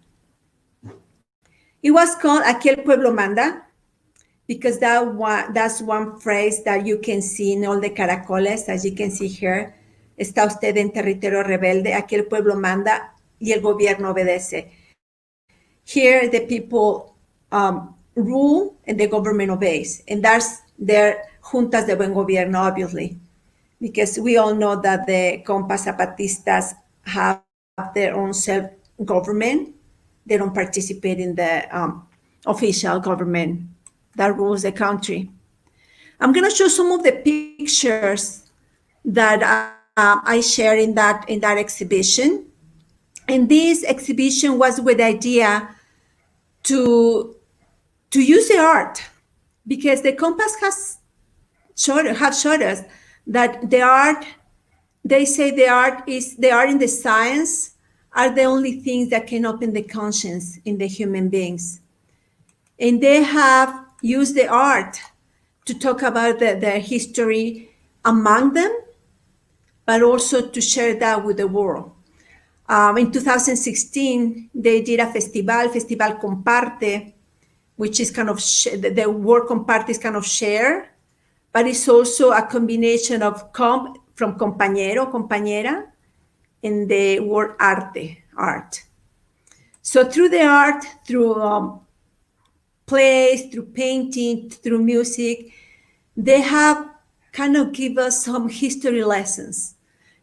It was called Aquí el Pueblo Manda, because that's one phrase that you can see in all the caracoles, as you can see here. Está usted en territorio rebelde, aquí el pueblo manda y el gobierno obedece. Here the people rule and the government obeys. And that's their juntas de buen gobierno, obviously, because we all know that the Compas Zapatistas have their own self-government. They don't participate in the official government that rules the country. I'm going to show some of the pictures that I shared in that exhibition. And this exhibition was with the idea to use the art, because the Compass have showed us that the art, they say the art in the science are the only things that can open the conscience in the human beings. And they have used the art to talk about their history among them, but also to share that with the world. In 2016, they did a Festival Comparte, which is kind of, the word comparte is kind of share, but it's also a combination of from compañero, compañera, and the word arte, art. So through the art, through plays, through painting, through music, they have kind of give us some history lessons.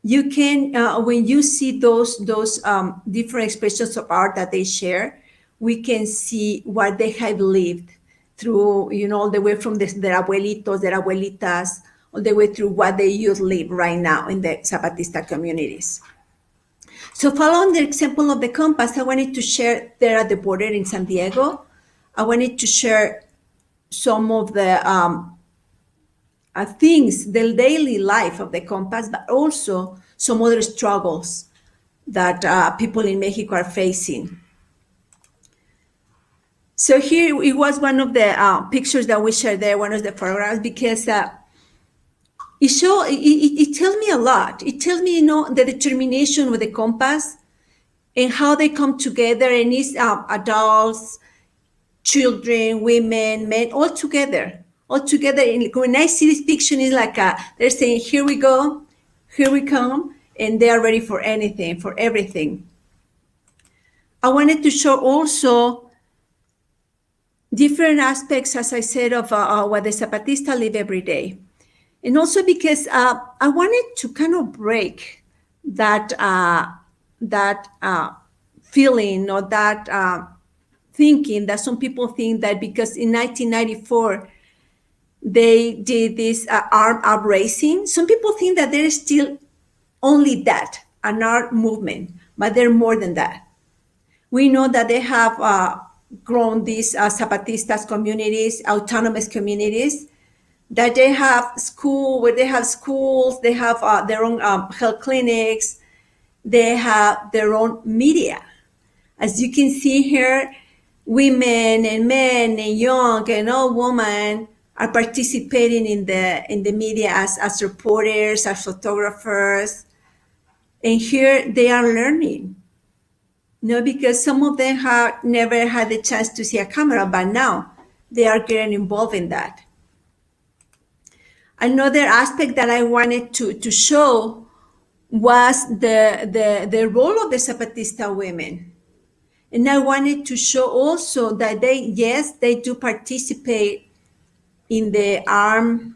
You can, when you see those different expressions of art that they share, we can see what they have lived through, all the way from their abuelitos, their abuelitas, all the way through what they youth live right now in the Zapatista communities. So following the example of the Compass, I wanted to share there at the border in San Diego. I wanted to share some of the things, the daily life of the Compass, but also some other struggles that people in Mexico are facing. So here it was one of the pictures that we shared there, one of the photographs, because it tells me a lot. It tells me, the determination with the Compass and how they come together, and it's adults, children, women, men, all together. And when I see this picture, it's like they're saying, here we go, here we come, and they are ready for anything, for everything. I wanted to show also different aspects, as I said, of what the Zapatista live every day. And also because I wanted to kind of break that feeling or that thinking that some people think that because in 1994 they did this armed upraising. Some people think that there is still only that, an art movement, but they're more than that. We know that they have grown these Zapatistas communities, autonomous communities, that they have schools, they have their own health clinics, they have their own media. As you can see here, women and men and young and old women are participating in the media as reporters, as photographers. And here they are learning. Because some of them have never had the chance to see a camera, but now they are getting involved in that. Another aspect that I wanted to show was the role of the Zapatista women. And I wanted to show also that they do participate in the armed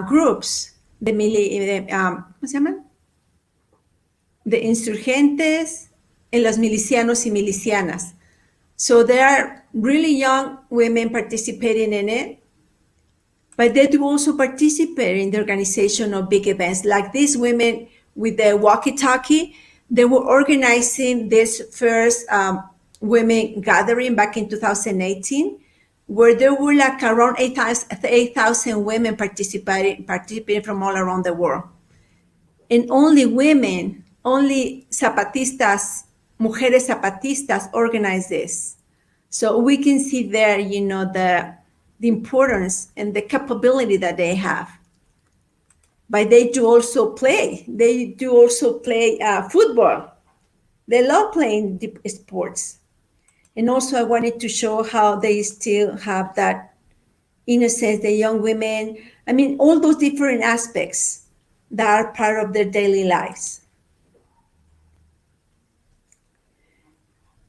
groups ¿cómo se llaman? The insurgentes and los milicianos y milicianas. So there are really young women participating in it, but they do also participate in the organization of big events. Like these women with the walkie-talkie, they were organizing this first women gathering back in 2018, where there were like around 8,000 women participating from all around the world. And only women, only Zapatistas, mujeres Zapatistas organize this. So we can see there, the importance and the capability that they have. But they do also play. They do also play football. They love playing the sports. And also I wanted to show how they still have that innocence, the young women. I mean, all those different aspects that are part of their daily lives.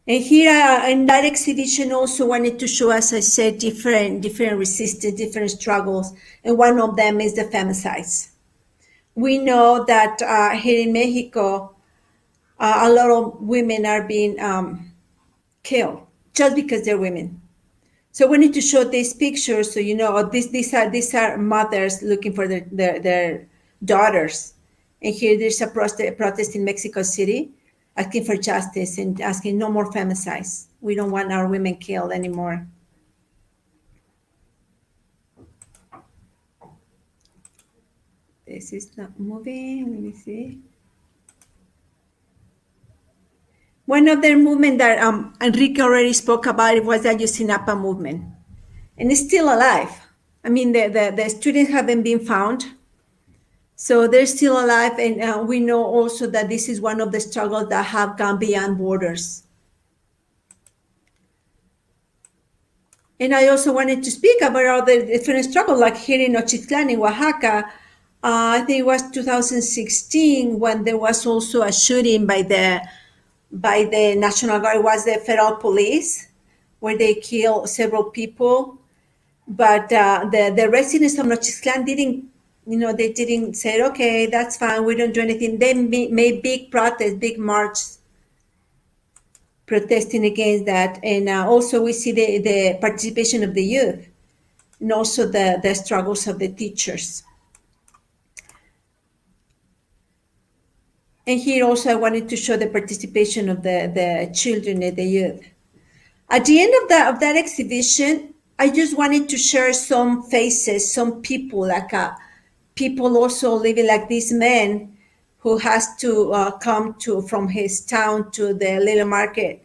And here in that exhibition also wanted to show, as I said, different resistance, different struggles. And one of them is the femicides. We know that here in Mexico, a lot of women are being killed just because they're women. So I wanted to show these pictures so these are mothers looking for their daughters. And here there's a protest in Mexico City asking for justice and asking no more femicides. We don't want our women killed anymore. This is not moving. Let me see. One of the movement that Enrique already spoke about it was the Ayotzinapa movement. And it's still alive. I mean, the students haven't been found. So they're still alive. And we know also that this is one of the struggles that have gone beyond borders. And I also wanted to speak about all the different struggles, like here in Xican, in Oaxaca. I think it was 2016 when there was also a shooting by the National Guard. It was the federal police, where they killed several people. But the residents of Xican didn't say, okay, that's fine, we don't do anything. They made big protests, big march, protesting against that. And also we see the participation of the youth, and also the struggles of the teachers. And here also I wanted to show the participation of the children and the youth. At the end of that exhibition, I just wanted to share some faces, some people, like people also living like this man who has to come from his town to the little market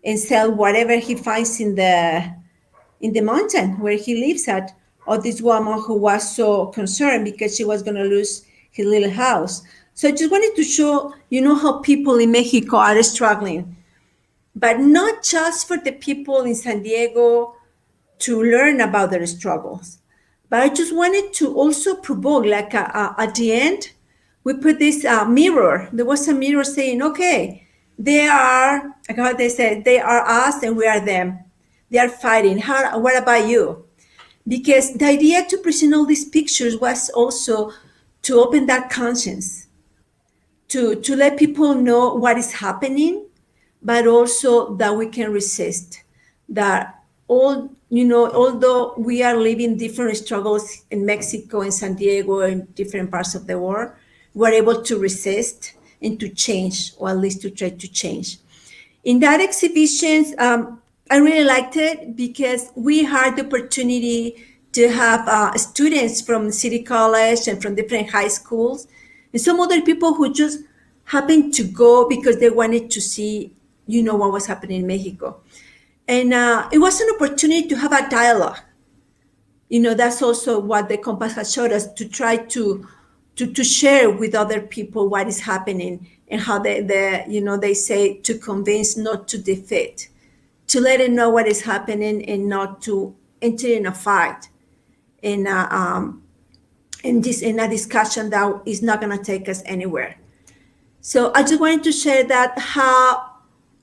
and sell whatever he finds in the mountain where he lives at. Or this woman who was so concerned because she was going to lose his little house. So I just wanted to show, how people in Mexico are struggling, but not just for the people in San Diego to learn about their struggles, but I just wanted to also provoke, like at the end, we put this mirror. There was a mirror saying, okay, they are, like how they said, they are us and we are them. They are fighting. What about you? Because the idea to present all these pictures was also to open that conscience, to let people know what is happening, but also that we can resist. That although we are living different struggles in Mexico, in San Diego, in different parts of the world, we're able to resist and to change, or at least to try to change. In that exhibition, I really liked it because we had the opportunity to have students from City College and from different high schools, and some other people who just happened to go because they wanted to see, what was happening in Mexico. And it was an opportunity to have a dialogue. That's also what the Compass has showed us, to try to share with other people what is happening and how they say to convince, not to defeat, to let them know what is happening and not to enter in a fight, in a discussion that is not going to take us anywhere. So I just wanted to share that, how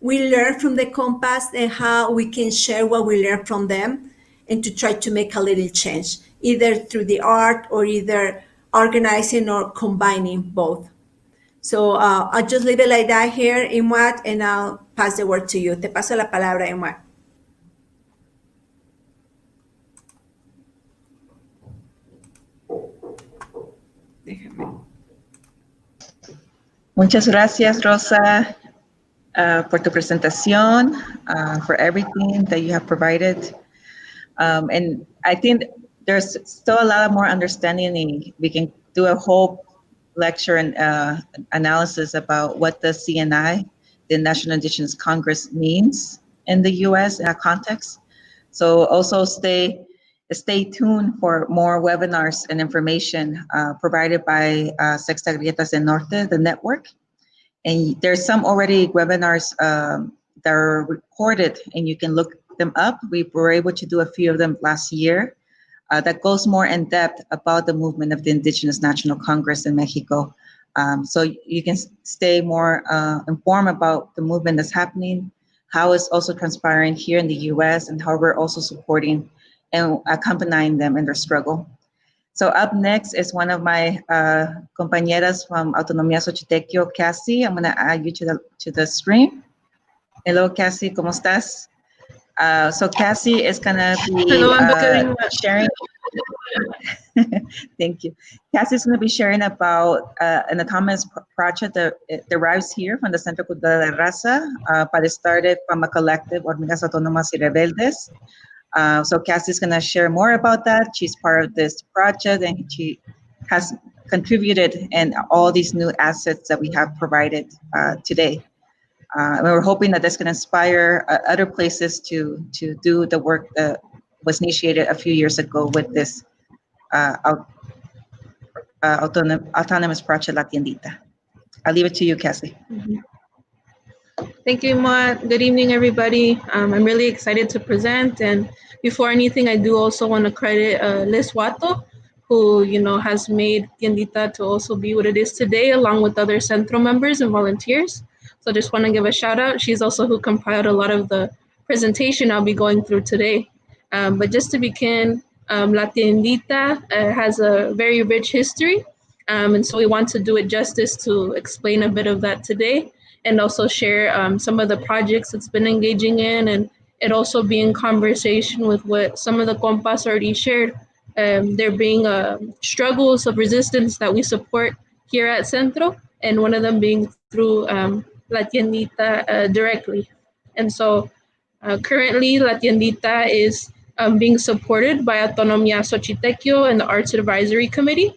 we learn from the Compass and how we can share what we learn from them, and to try to make a little change, either through the art or either organizing or combining both. So I'll just leave it like that here, Imwat, and I'll pass the word to you. Te paso la palabra, Imwat. Muchas gracias, Rosa, por tu presentación, for everything that you have provided. And I think there's still a lot more understanding. We can do a whole lecture and analysis about what the CNI, the National Indigenous Congress, means in the U.S. in that context. So also stay tuned for more webinars and information provided by Sexta Grietas del Norte, the network. And there's some already webinars that are recorded, and you can look them up. We were able to do a few of them last year that goes more in depth about the movement of the Indigenous National Congress in Mexico. So you can stay more informed about the movement that's happening, how it's also transpiring here in the US, and how we're also supporting and accompanying them in their struggle. So up next is one of my compañeras from Autonomía Xochitequio, Cassie. I'm gonna add you to the stream. Hello, Cassie, ¿cómo estás? So Cassie is gonna be sharing. Thank you. Cassie is going to be sharing about an autonomous project that derives here from the Centro Cultural de la Raza, but it started from a collective, Hormigas Autónomas y Rebeldes. So Cassie is going to share more about that. She's part of this project, and she has contributed in all these new assets that we have provided today. And we're hoping that that's going to inspire other places to do the work that was initiated a few years ago with this autonomous project, La Tiendita. I'll leave it to you, Cassie. Thank you, Ma. Good evening, everybody. I'm really excited to present. And before anything, I do also want to credit Liz Watto, who has made Tiendita to also be what it is today, along with other Centro members and volunteers. So I just want to give a shout out. She's also who compiled a lot of the presentation I'll be going through today. But just to begin, La Tiendita has a very rich history, and so we want to do it justice to explain a bit of that today, and also share some of the projects it's been engaging in, and it also be in conversation with what some of the compas already shared, there being struggles of resistance that we support here at Centro, and one of them being through La Tiendita directly. And so currently La Tiendita is being supported by Autonomía Xochitequio and the Arts Advisory Committee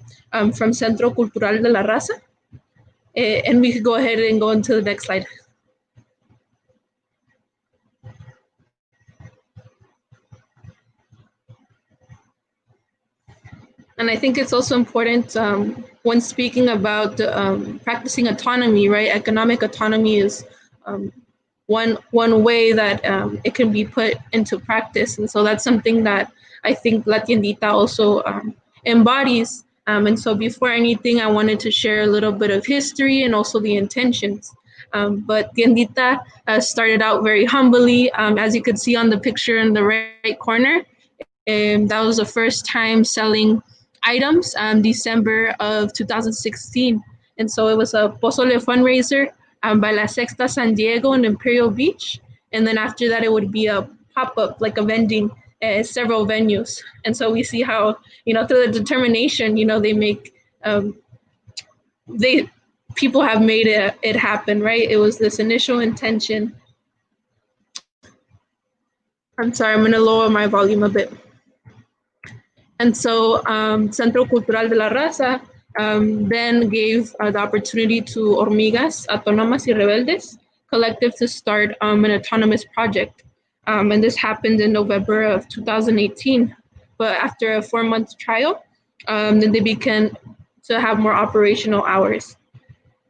from Centro Cultural de la Raza. And we could go ahead and go into the next slide. And I think it's also important when speaking about practicing autonomy, right? Economic autonomy is one way that it can be put into practice. And so that's something that I think La Tiendita also embodies. And so before anything, I wanted to share a little bit of history and also the intentions. But Tiendita started out very humbly. As you could see on the picture in the right corner, that was the first time selling items, December of 2016. And so it was a pozole fundraiser by La Sexta San Diego and Imperial Beach. And then after that, it would be a pop-up, like a vending at several venues. And so we see how, through the determination, they make, people have made it happen, right? It was this initial intention. I'm sorry, I'm gonna lower my volume a bit. And so Centro Cultural de la Raza then gave the opportunity to Hormigas Autónomas y Rebeldes collective to start an autonomous project. And this happened in November of 2018. But after a 4-month trial, then they began to have more operational hours.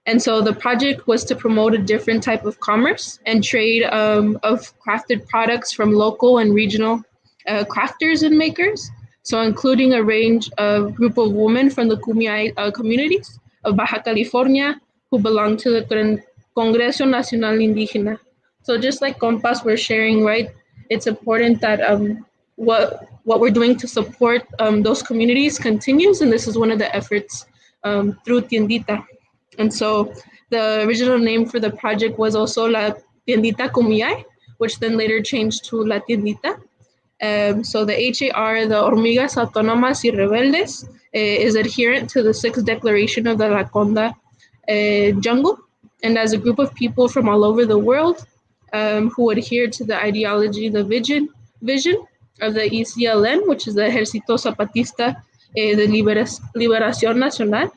And so the project was to promote a different type of commerce and trade of crafted products from local and regional crafters and makers. So including a range of group of women from the Kumeyaay communities of Baja California who belong to the Congreso Nacional Indígena. So just like compas were sharing, right, it's important that what we're doing to support those communities continues, and this is one of the efforts through Tiendita. And so the original name for the project was also La Tiendita Kumeyaay, which then later changed to La Tiendita. So the HAR, the Hormigas Autónomas y Rebeldes, is adherent to the 6th Declaration of the Laconda Jungle, and as a group of people from all over the world who adhere to the ideology, the vision of the ECLN, which is the Ejército Zapatista de Liberación Nacional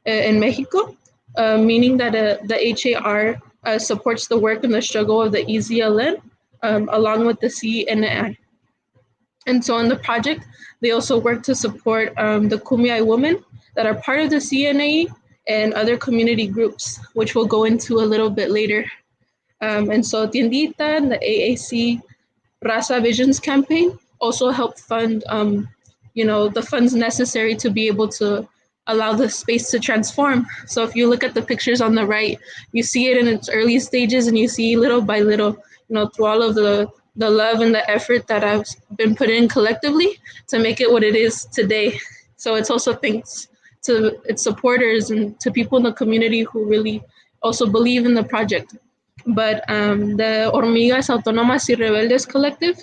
in Mexico, meaning that the HAR supports the work and the struggle of the ECLN along with the CNI. And so in the project, they also work to support the Kumeyaay women that are part of the CNA and other community groups, which we'll go into a little bit later. And so Tiendita and the AAC Raza Visions campaign also help fund, the funds necessary to be able to allow the space to transform. So if you look at the pictures on the right, you see it in its early stages, and you see little by little, through all of the love and the effort that has been put in collectively to make it what it is today. So it's also thanks to its supporters and to people in the community who really also believe in the project. But the Hormigas Autónomas y Rebeldes collective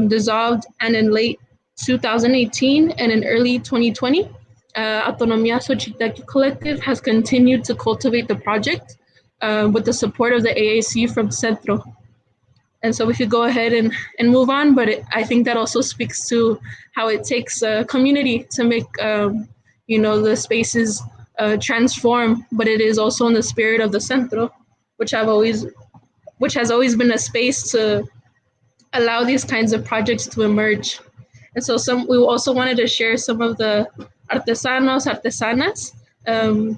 dissolved, and in late 2018 and in early 2020, Autonomía Xochitecue collective has continued to cultivate the project with the support of the AAC from Centro. And so we could go ahead and move on, but I think that also speaks to how it takes a community to make, the spaces transform, but it is also in the spirit of the Centro, which has always been a space to allow these kinds of projects to emerge. And so we also wanted to share some of the artesanos, artesanas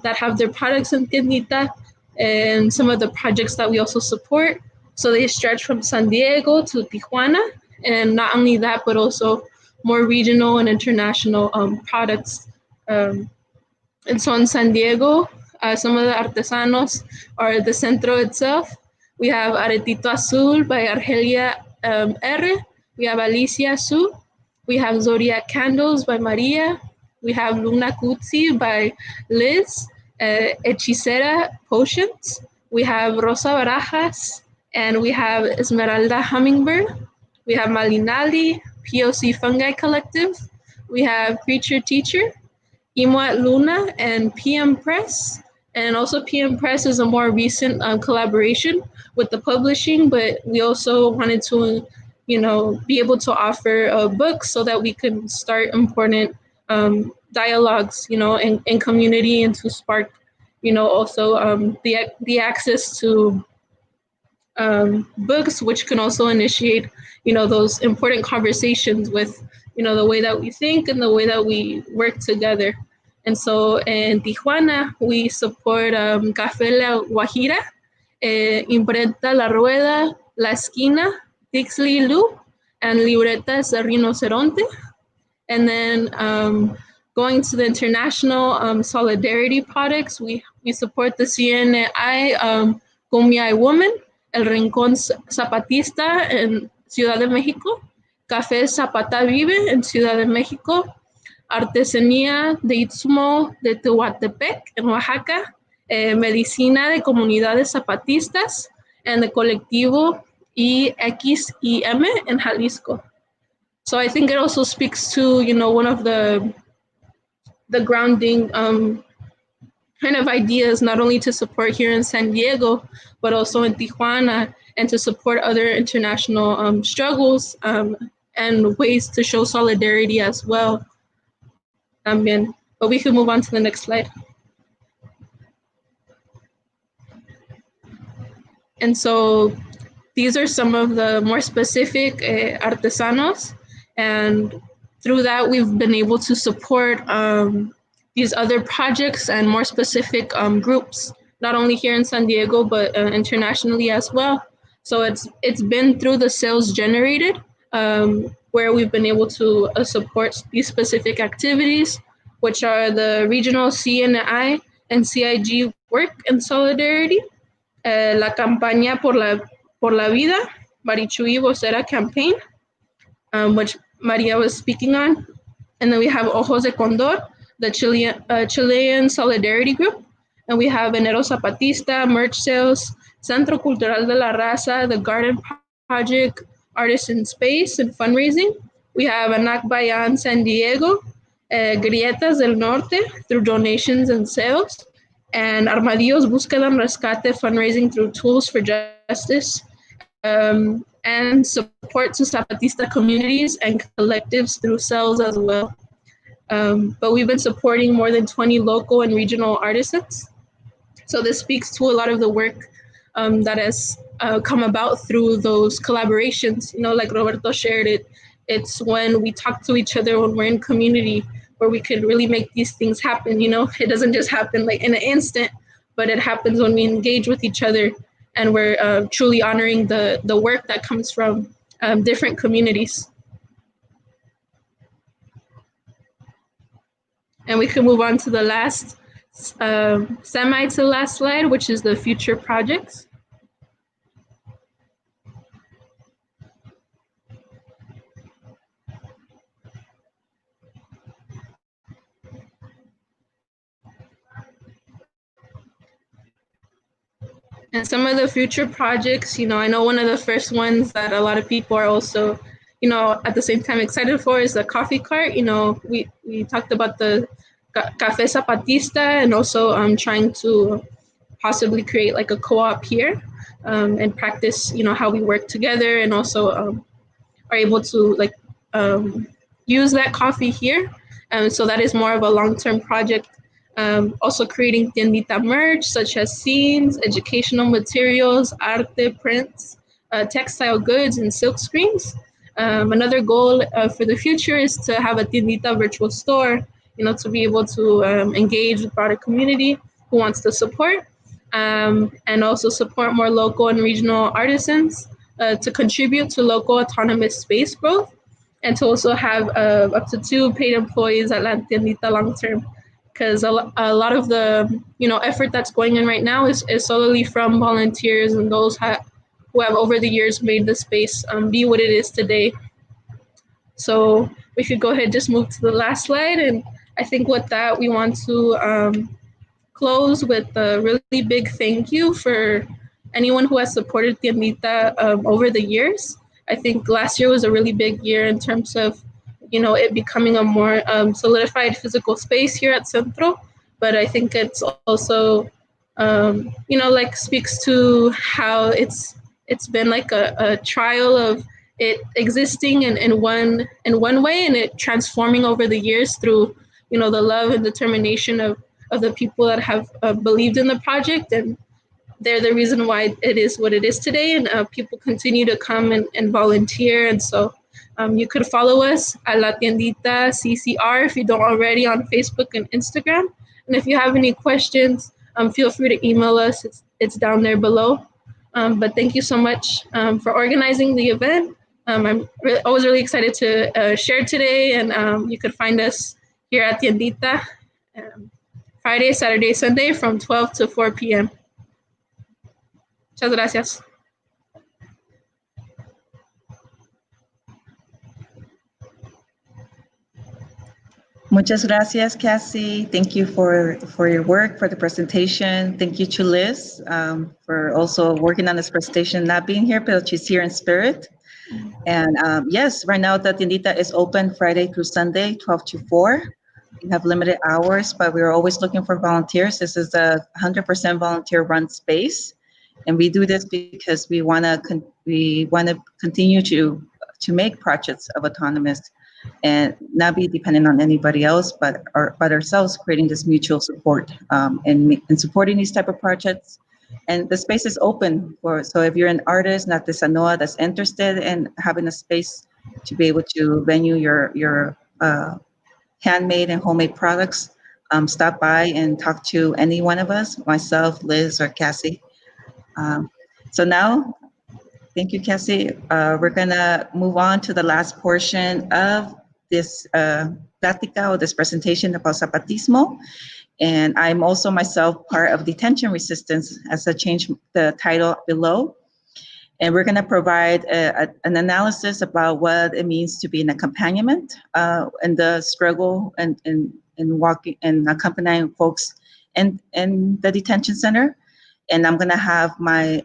that have their products in Tiendita, and some of the projects that we also support. So they stretch from San Diego to Tijuana, and not only that, but also more regional and international products. And so in San Diego, some of the artesanos are the Centro itself. We have Aretito Azul by Argelia R. We have Alicia Su. We have Zodiac Candles by Maria. We have Luna Cutsi by Liz. Hechicera Potions. We have Rosa Barajas. And we have Esmeralda Hummingbird. We have Malinali, POC Fungi Collective. We have Creature Teacher, Imoat Luna, and PM Press. And also PM Press is a more recent collaboration with the publishing, but we also wanted to, be able to offer books so that we can start important dialogues, in community, and to spark, also the access to books, which can also initiate, those important conversations with, the way that we think and the way that we work together. And so in Tijuana, we support Café La Guajira, Imprenta La Rueda, La Esquina, Tixli Lu, and Libretas de Rinoceronte. And then going to the international solidarity products, we support the CNI Kumeyaay Woman, El Rincón Zapatista en Ciudad de México, Café Zapata Vive en Ciudad de México, Artesanía de Istmo de Tehuantepec en Oaxaca, Medicina de Comunidades Zapatistas, and the Colectivo EXIM in Jalisco. So I think it also speaks to, one of the grounding kind of ideas, not only to support here in San Diego, but also in Tijuana, and to support other international struggles and ways to show solidarity as well. But we can move on to the next slide. And so these are some of the more specific artesanos, and through that we've been able to support these other projects and more specific groups, not only here in San Diego, but internationally as well. So it's been through the sales generated where we've been able to support these specific activities, which are the regional CNI and CIG work in solidarity, La Campaña por la Vida, Marichuy Vocera campaign, which Maria was speaking on. And then we have Ojos de Condor, the Chilean Solidarity Group. And we have Enero Zapatista, merch sales, Centro Cultural de la Raza, the Garden Project, Artisan Space, and fundraising. We have Anak Bayan San Diego, Grietas del Norte through donations and sales, and Armadillos Búsqueda en Rescate fundraising through Tools for Justice, and support to Zapatista communities and collectives through cells as well. But we've been supporting more than 20 local and regional artisans. So this speaks to a lot of the work that has come about through those collaborations. You know, like Roberto shared it, it's when we talk to each other, when we're in community, where we could really make these things happen. You know, it doesn't just happen like in an instant, but it happens when we engage with each other and we're truly honoring the work that comes from different communities. And we can move on to the last, semi to the last slide, which is the future projects. And some of the future projects, you know, I know one of the first ones that a lot of people are also, you know, at the same time excited for is the coffee cart. You know, we talked about the Café Zapatista and also trying to possibly create like a co-op here and practice, you know, how we work together and also are able to like use that coffee here. So that is more of a long-term project. Also creating tiendita merch such as scenes, educational materials, arte, prints, textile goods, and silk screens. Another goal for the future is to have a tiendita virtual store, you know, to be able to engage with broader community who wants to support, and also support more local and regional artisans to contribute to local autonomous space growth, and to also have up to 2 paid employees at La Tiendita long term. Because a lot of the, you know, effort that's going in right now is solely from volunteers and those who have over the years made the space be what it is today. So we could go ahead, just move to the last slide. And I think with that, we want to close with a really big thank you for anyone who has supported Tiendita over the years. I think last year was a really big year in terms of, you know, it becoming a more solidified physical space here at Centro. But I think it's also, you know, like speaks to how it's been like a trial of it existing in one way and it transforming over the years through, you know, the love and determination of the people that have believed in the project, and they're the reason why it is what it is today. And people continue to come and volunteer, and so. You could follow us at La Tiendita CCR if you don't already on Facebook and Instagram. And if you have any questions, feel free to email us. It's down there below. But thank you so much for organizing the event. I'm always really excited to share today. And you could find us here at Tiendita Friday, Saturday, Sunday from 12 to 4 p.m. Muchas gracias. Muchas gracias, Cassie. Thank you for your work, for the presentation. Thank you to Liz for also working on this presentation, not being here, but she's here in spirit. And yes, right now the Tiendita is open Friday through Sunday, 12 to 4. We have limited hours, but we're always looking for volunteers. This is a 100% volunteer-run space, and we do this because we want to continue to make projects of autonomous and not be dependent on anybody else, but ourselves, creating this mutual support in supporting these type of projects. And the space is open so if you're an artist, not the Sanoa, that's interested in having a space to be able to venue your handmade and homemade products, stop by and talk to any one of us, myself, Liz, or Cassie. So now, thank you, Cassie. We're gonna move on to the last portion of this platica, or this presentation about Zapatismo. And I'm also myself part of Detention Resistance, as I changed the title below. And we're going to provide an analysis about what it means to be an accompaniment in the struggle and walking and accompanying folks in the detention center. And I'm going to have my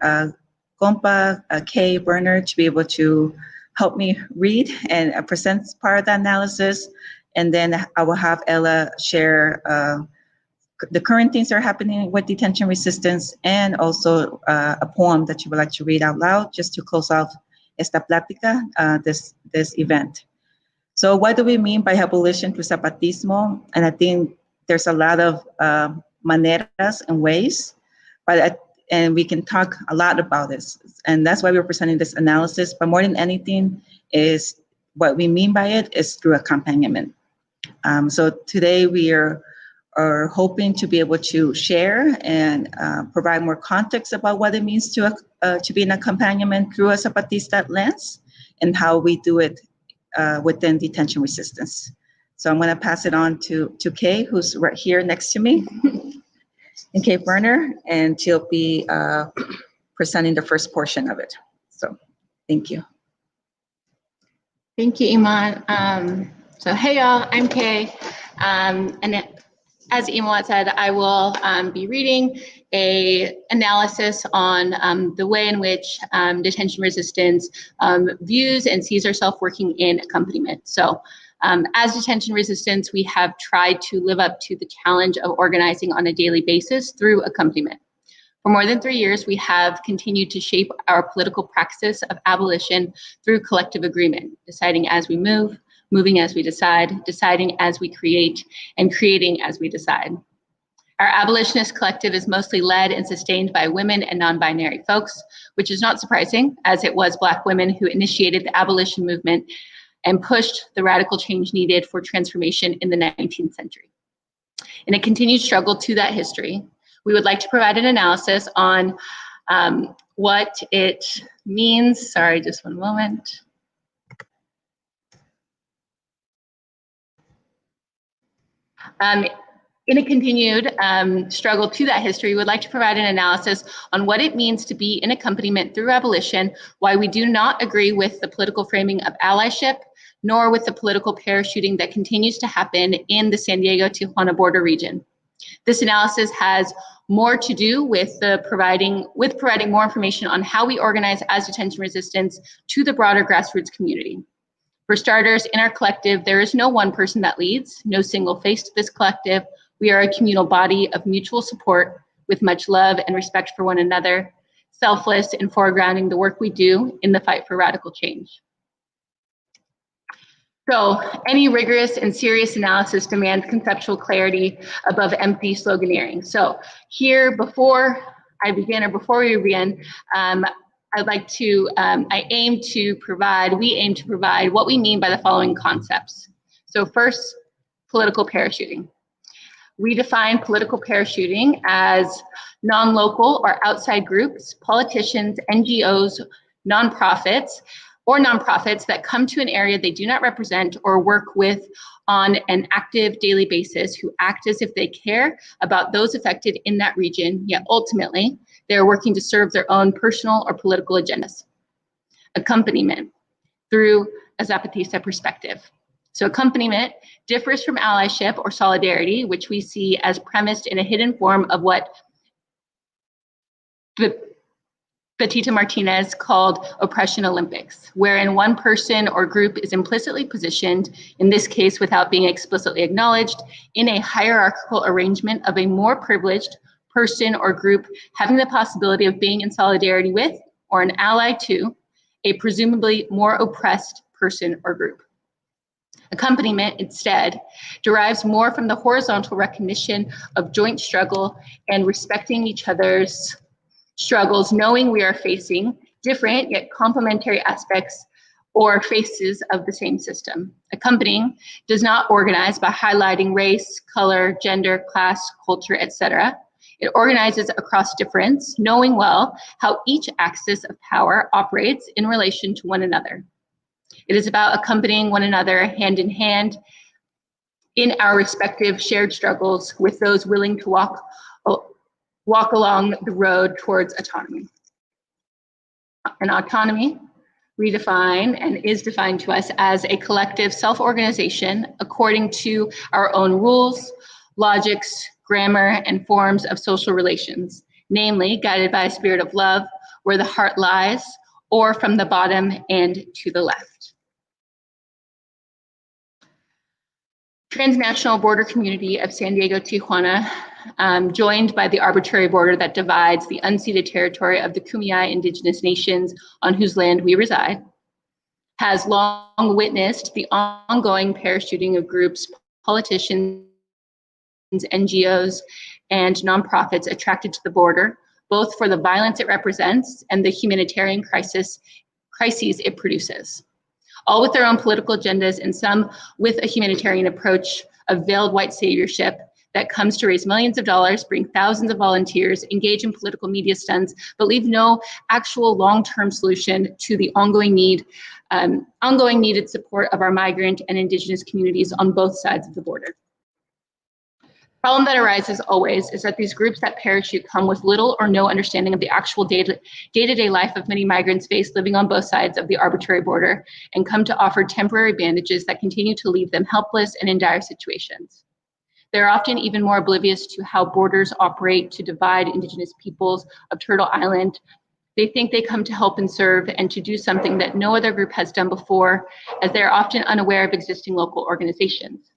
compa, Kay Berner, to be able to help me read and present part of the analysis. And then I will have Ella share the current things that are happening with detention resistance, and also a poem that you would like to read out loud just to close off esta plática, this event. So what do we mean by abolition through Zapatismo? And I think there's a lot of maneras and ways, and we can talk a lot about this. And that's why we're presenting this analysis. But more than anything, is what we mean by it is through accompaniment. So today we are hoping to be able to share and provide more context about what it means to be an accompaniment through a Zapatista lens and how we do it within detention resistance. So I'm going to pass it on to Kay, who's right here next to me, and Kay Berner, and she'll be presenting the first portion of it. So thank you. Thank you, Iman. So hey y'all, I'm Kay, and as Iman said, I will be reading an analysis on the way in which detention resistance views and sees herself working in accompaniment. So as detention resistance, we have tried to live up to the challenge of organizing on a daily basis through accompaniment. For more than 3 years, we have continued to shape our political praxis of abolition through collective agreement, deciding as we move, moving as we decide, deciding as we create, and creating as we decide. Our abolitionist collective is mostly led and sustained by women and non-binary folks, which is not surprising, as it was Black women who initiated the abolition movement and pushed the radical change needed for transformation in the 19th century. In a continued struggle to that history, we would like to provide an analysis on what it means. Sorry, just one moment. In a continued struggle to that history, we would like to provide an analysis on what it means to be in accompaniment through abolition, why we do not agree with the political framing of allyship, nor with the political parachuting that continues to happen in the San Diego-Tijuana border region. This analysis has more to do with providing more information on how we organize as detention resistance to the broader grassroots community. For starters, in our collective, there is no one person that leads, no single face to this collective. We are a communal body of mutual support with much love and respect for one another, selfless in foregrounding the work we do in the fight for radical change. So any rigorous and serious analysis demands conceptual clarity above empty sloganeering. So here, before we begin, we aim to provide what we mean by the following concepts. So first, political parachuting. We define political parachuting as non-local or outside groups, politicians, NGOs, nonprofits that come to an area they do not represent or work with on an active daily basis, who act as if they care about those affected in that region, yet ultimately they're working to serve their own personal or political agendas. Accompaniment through a Zapatista perspective. So accompaniment differs from allyship or solidarity, which we see as premised in a hidden form of what Betita Martinez called oppression Olympics, wherein one person or group is implicitly positioned, in this case without being explicitly acknowledged, in a hierarchical arrangement of a more privileged person or group having the possibility of being in solidarity with or an ally to a presumably more oppressed person or group. Accompaniment, instead, derives more from the horizontal recognition of joint struggle and respecting each other's struggles, knowing we are facing different yet complementary aspects or faces of the same system. Accompanying does not organize by highlighting race, color, gender, class, culture, etc. It organizes across difference, knowing well how each axis of power operates in relation to one another. It is about accompanying one another hand in hand in our respective shared struggles with those willing to walk along the road towards autonomy. and autonomy, redefine and is defined to us as a collective self-organization according to our own rules, logics, grammar, and forms of social relations, namely guided by a spirit of love where the heart lies, or from the bottom and to the left. Transnational border community of San Diego, Tijuana, joined by the arbitrary border that divides the unceded territory of the Kumeyaay indigenous nations on whose land we reside, has long witnessed the ongoing parachuting of groups, politicians, NGOs, and nonprofits attracted to the border, both for the violence it represents and the humanitarian crises it produces, all with their own political agendas and some with a humanitarian approach of veiled white saviorship that comes to raise millions of dollars, bring thousands of volunteers, engage in political media stunts, but leave no actual long-term solution to the ongoing needed support of our migrant and indigenous communities on both sides of the border. The problem that arises always is that these groups that parachute come with little or no understanding of the actual day-to-day life of many migrants faced living on both sides of the arbitrary border and come to offer temporary bandages that continue to leave them helpless and in dire situations. They're often even more oblivious to how borders operate to divide indigenous peoples of Turtle Island. They think they come to help and serve and to do something that no other group has done before, as they're often unaware of existing local organizations.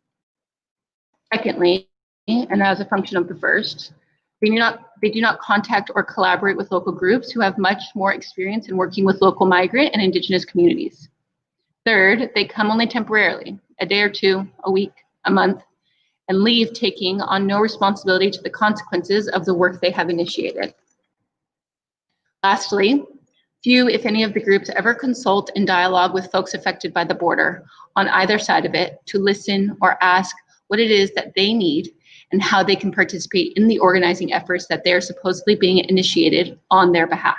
Secondly, and as a function of the first, they do not contact or collaborate with local groups who have much more experience in working with local migrant and indigenous communities. Third, they come only temporarily, a day or two, a week, a month, and leave taking on no responsibility to the consequences of the work they have initiated. Lastly, few, if any, of the groups ever consult and dialogue with folks affected by the border on either side of it to listen or ask what it is that they need and how they can participate in the organizing efforts that they are supposedly being initiated on their behalf.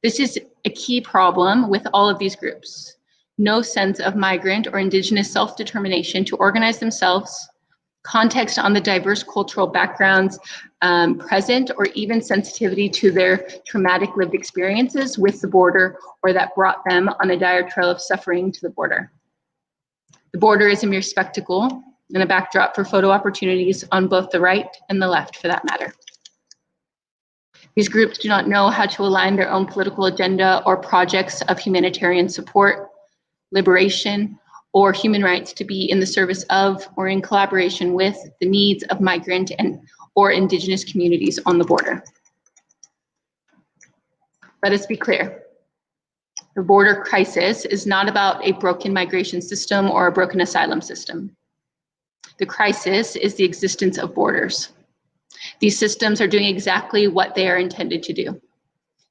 This is a key problem with all of these groups. No sense of migrant or indigenous self-determination to organize themselves, context on the diverse cultural backgrounds present, or even sensitivity to their traumatic lived experiences with the border or that brought them on a dire trail of suffering to the border. The border is a mere spectacle and a backdrop for photo opportunities on both the right and the left, for that matter. These groups do not know how to align their own political agenda or projects of humanitarian support, liberation, or human rights to be in the service of or in collaboration with the needs of migrant or indigenous communities on the border. Let us be clear. The border crisis is not about a broken migration system or a broken asylum system. The crisis is the existence of borders. These systems are doing exactly what they are intended to do,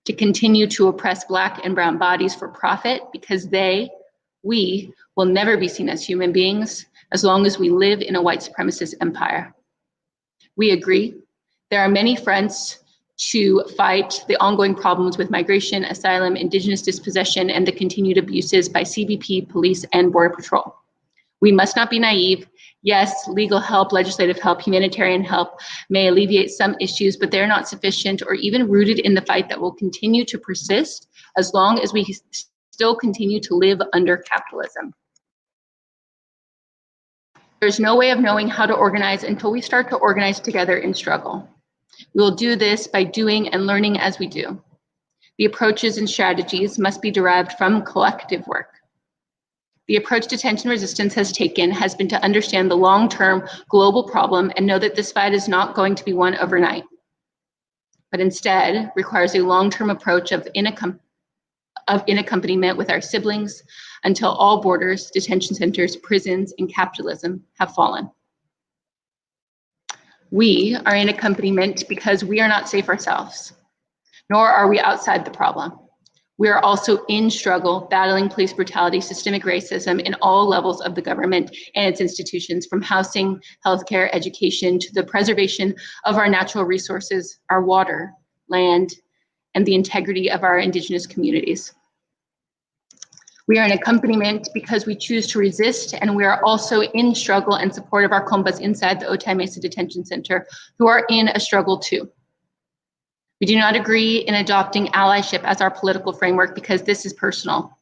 to continue to oppress Black and brown bodies for profit because we will never be seen as human beings as long as we live in a white supremacist empire. We agree. There are many fronts to fight the ongoing problems with migration, asylum, indigenous dispossession, and the continued abuses by CBP, police, and Border Patrol. We must not be naive. Yes, legal help, legislative help, humanitarian help may alleviate some issues, but they're not sufficient or even rooted in the fight that will continue to persist as long as we still continue to live under capitalism. There's no way of knowing how to organize until we start to organize together in struggle. We will do this by doing and learning as we do. The approaches and strategies must be derived from collective work. The approach detention resistance has taken has been to understand the long-term global problem and know that this fight is not going to be won overnight, but instead requires a long-term approach of in accompaniment with our siblings until all borders, detention centers, prisons, and capitalism have fallen. We are in accompaniment because we are not safe ourselves, nor are we outside the problem. We are also in struggle, battling police brutality, systemic racism in all levels of the government and its institutions, from housing, healthcare, education, to the preservation of our natural resources, our water, land, and the integrity of our indigenous communities. We are in accompaniment because we choose to resist, and we are also in struggle and support of our compas inside the Otay Mesa Detention Center, who are in a struggle too. We do not agree in adopting allyship as our political framework because this is personal.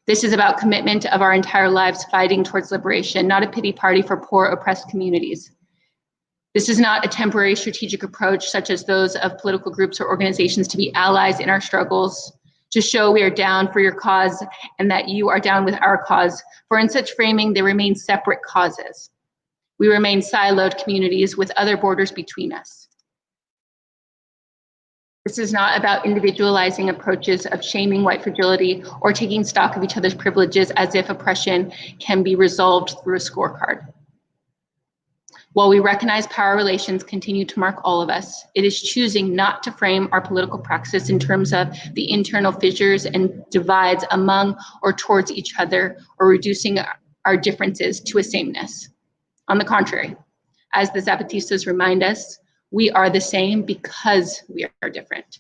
This is about commitment of our entire lives fighting towards liberation, not a pity party for poor, oppressed communities. This is not a temporary strategic approach such as those of political groups or organizations to be allies in our struggles, to show we are down for your cause and that you are down with our cause, for in such framing, they remain separate causes. We remain siloed communities with other borders between us. This is not about individualizing approaches of shaming white fragility or taking stock of each other's privileges as if oppression can be resolved through a scorecard. While we recognize power relations continue to mark all of us, it is choosing not to frame our political praxis in terms of the internal fissures and divides among or towards each other, or reducing our differences to a sameness. On the contrary, as the Zapatistas remind us, we are the same because we are different.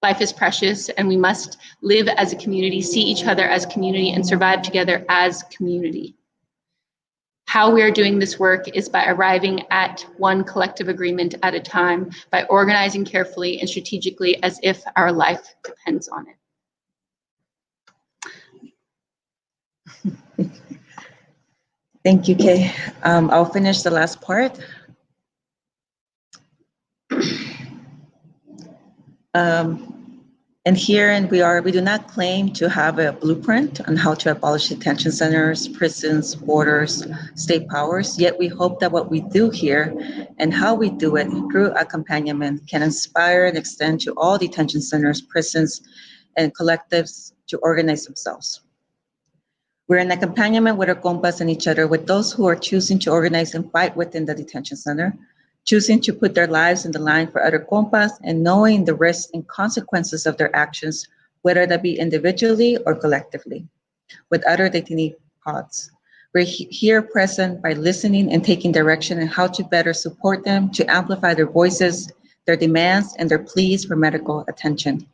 Life is precious and we must live as a community, see each other as community, and survive together as community. How we are doing this work is by arriving at one collective agreement at a time, by organizing carefully and strategically as if our life depends on it. Thank you, Kay. I'll finish the last part. And here we do not claim to have a blueprint on how to abolish detention centers, prisons, borders, state powers, yet we hope that what we do here and how we do it through accompaniment can inspire and extend to all detention centers, prisons, and collectives to organize themselves. We're in accompaniment with our compas and each other, with those who are choosing to organize and fight within the detention center, choosing to put their lives in the line for other compas, and knowing the risks and consequences of their actions, whether that be individually or collectively, with other detainee pods. We're here present by listening and taking direction on how to better support them, to amplify their voices, their demands, and their pleas for medical attention.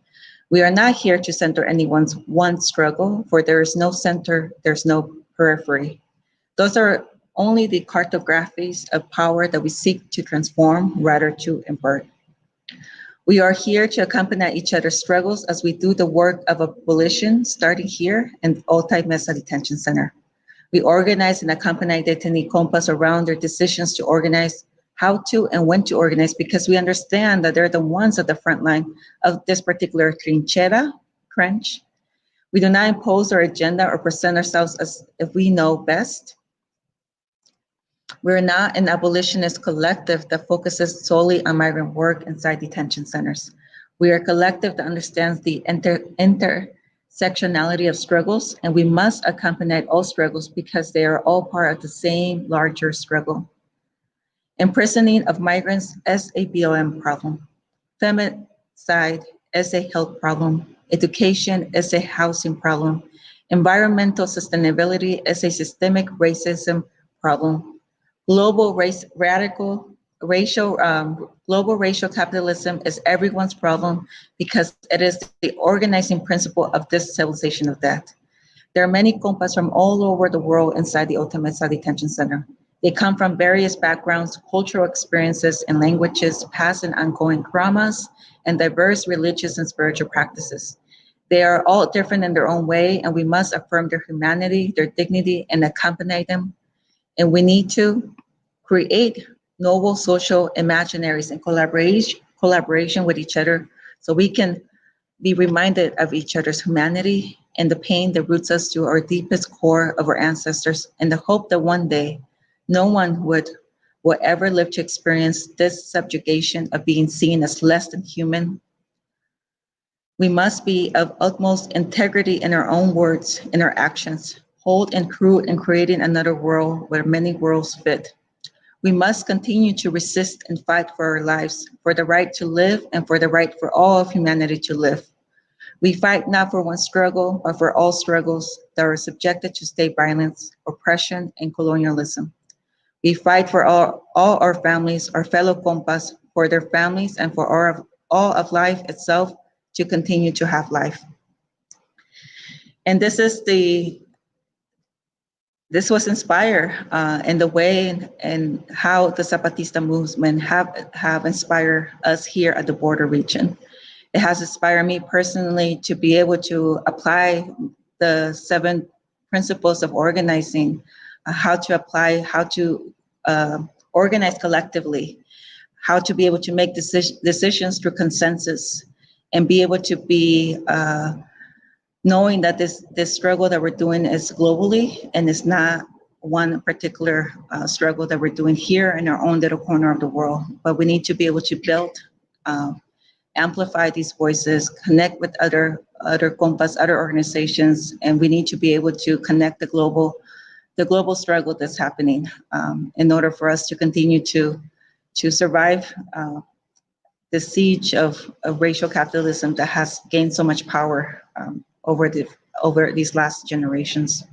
We are not here to center anyone's one struggle, for there is no center, there's no periphery. Those are only the cartographies of power that we seek to transform rather to invert. We are here to accompany each other's struggles as we do the work of abolition, starting here in Otay Mesa Detention Center. We organize and accompany detainee compas around their decisions to organize, how to and when to organize, because we understand that they're the ones at the front line of this particular trinchera, trench. We do not impose our agenda or present ourselves as if we know best. We're not an abolitionist collective that focuses solely on migrant work inside detention centers. We are a collective that understands the intersectionality of struggles, and we must accompany all struggles because they are all part of the same larger struggle. Imprisoning of migrants as a BLM problem. Femicide as a health problem. Education as a housing problem. Environmental sustainability as a systemic racism problem. Global racial capitalism is everyone's problem because it is the organizing principle of this civilization of death. There are many compas from all over the world inside the Otay Mesa Detention Center. They come from various backgrounds, cultural experiences, and languages, past and ongoing traumas, and diverse religious and spiritual practices. They are all different in their own way, and we must affirm their humanity, their dignity, and accompany them. And we need to create noble social imaginaries and collaboration with each other so we can be reminded of each other's humanity and the pain that roots us to our deepest core of our ancestors, and the hope that one day no one will ever live to experience this subjugation of being seen as less than human. We must be of utmost integrity in our own words and our actions, hold and true in creating another world where many worlds fit. We must continue to resist and fight for our lives, for the right to live and for the right for all of humanity to live. We fight not for one struggle, but for all struggles that are subjected to state violence, oppression, and colonialism. We fight for all our families, our fellow compas, for their families, and for all of life itself to continue to have life. And this is the this was inspired in the way and how the Zapatista movement have inspired us here at the border region. It has inspired me personally to be able to apply the 7 principles of organizing, how to organize collectively, how to be able to make decisions through consensus, and be able to be knowing that this struggle that we're doing is globally, and it's not one particular struggle that we're doing here in our own little corner of the world. But we need to be able to build, amplify these voices, connect with other compas, other organizations, and we need to be able to connect the global struggle that's happening in order for us to continue to survive the siege of racial capitalism that has gained so much power over these last generations.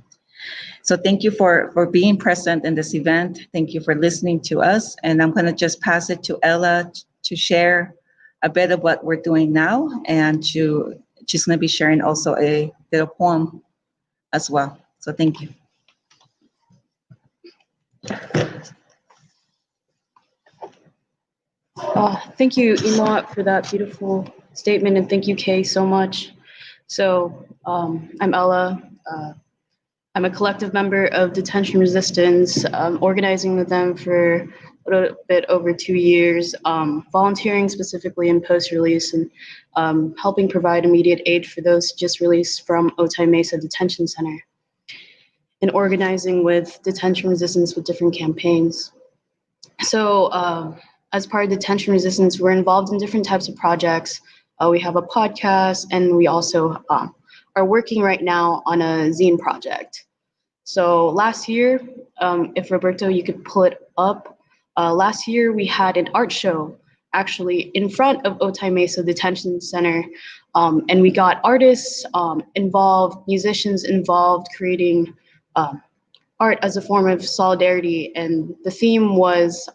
So thank you for being present in this event. Thank you for listening to us. And I'm going to just pass it to Ella to share a bit of what we're doing now, and she's going to be sharing also a little poem as well. So thank you. Thank you, Imot, for that beautiful statement, and thank you, Kay, so much. So I'm Ella. I'm a collective member of Detention Resistance, organizing with them for a little bit over 2 years, volunteering specifically in post-release and helping provide immediate aid for those just released from Otay Mesa Detention Center, and organizing with Detention Resistance with different campaigns. So as part of Detention Resistance, we're involved in different types of projects. We have a podcast, and we also are working right now on a zine project. So last year, if Roberto, you could pull it up, last year we had an art show actually in front of Otay Mesa Detention Center, and we got artists involved, musicians involved, creating art as a form of solidarity, and the theme was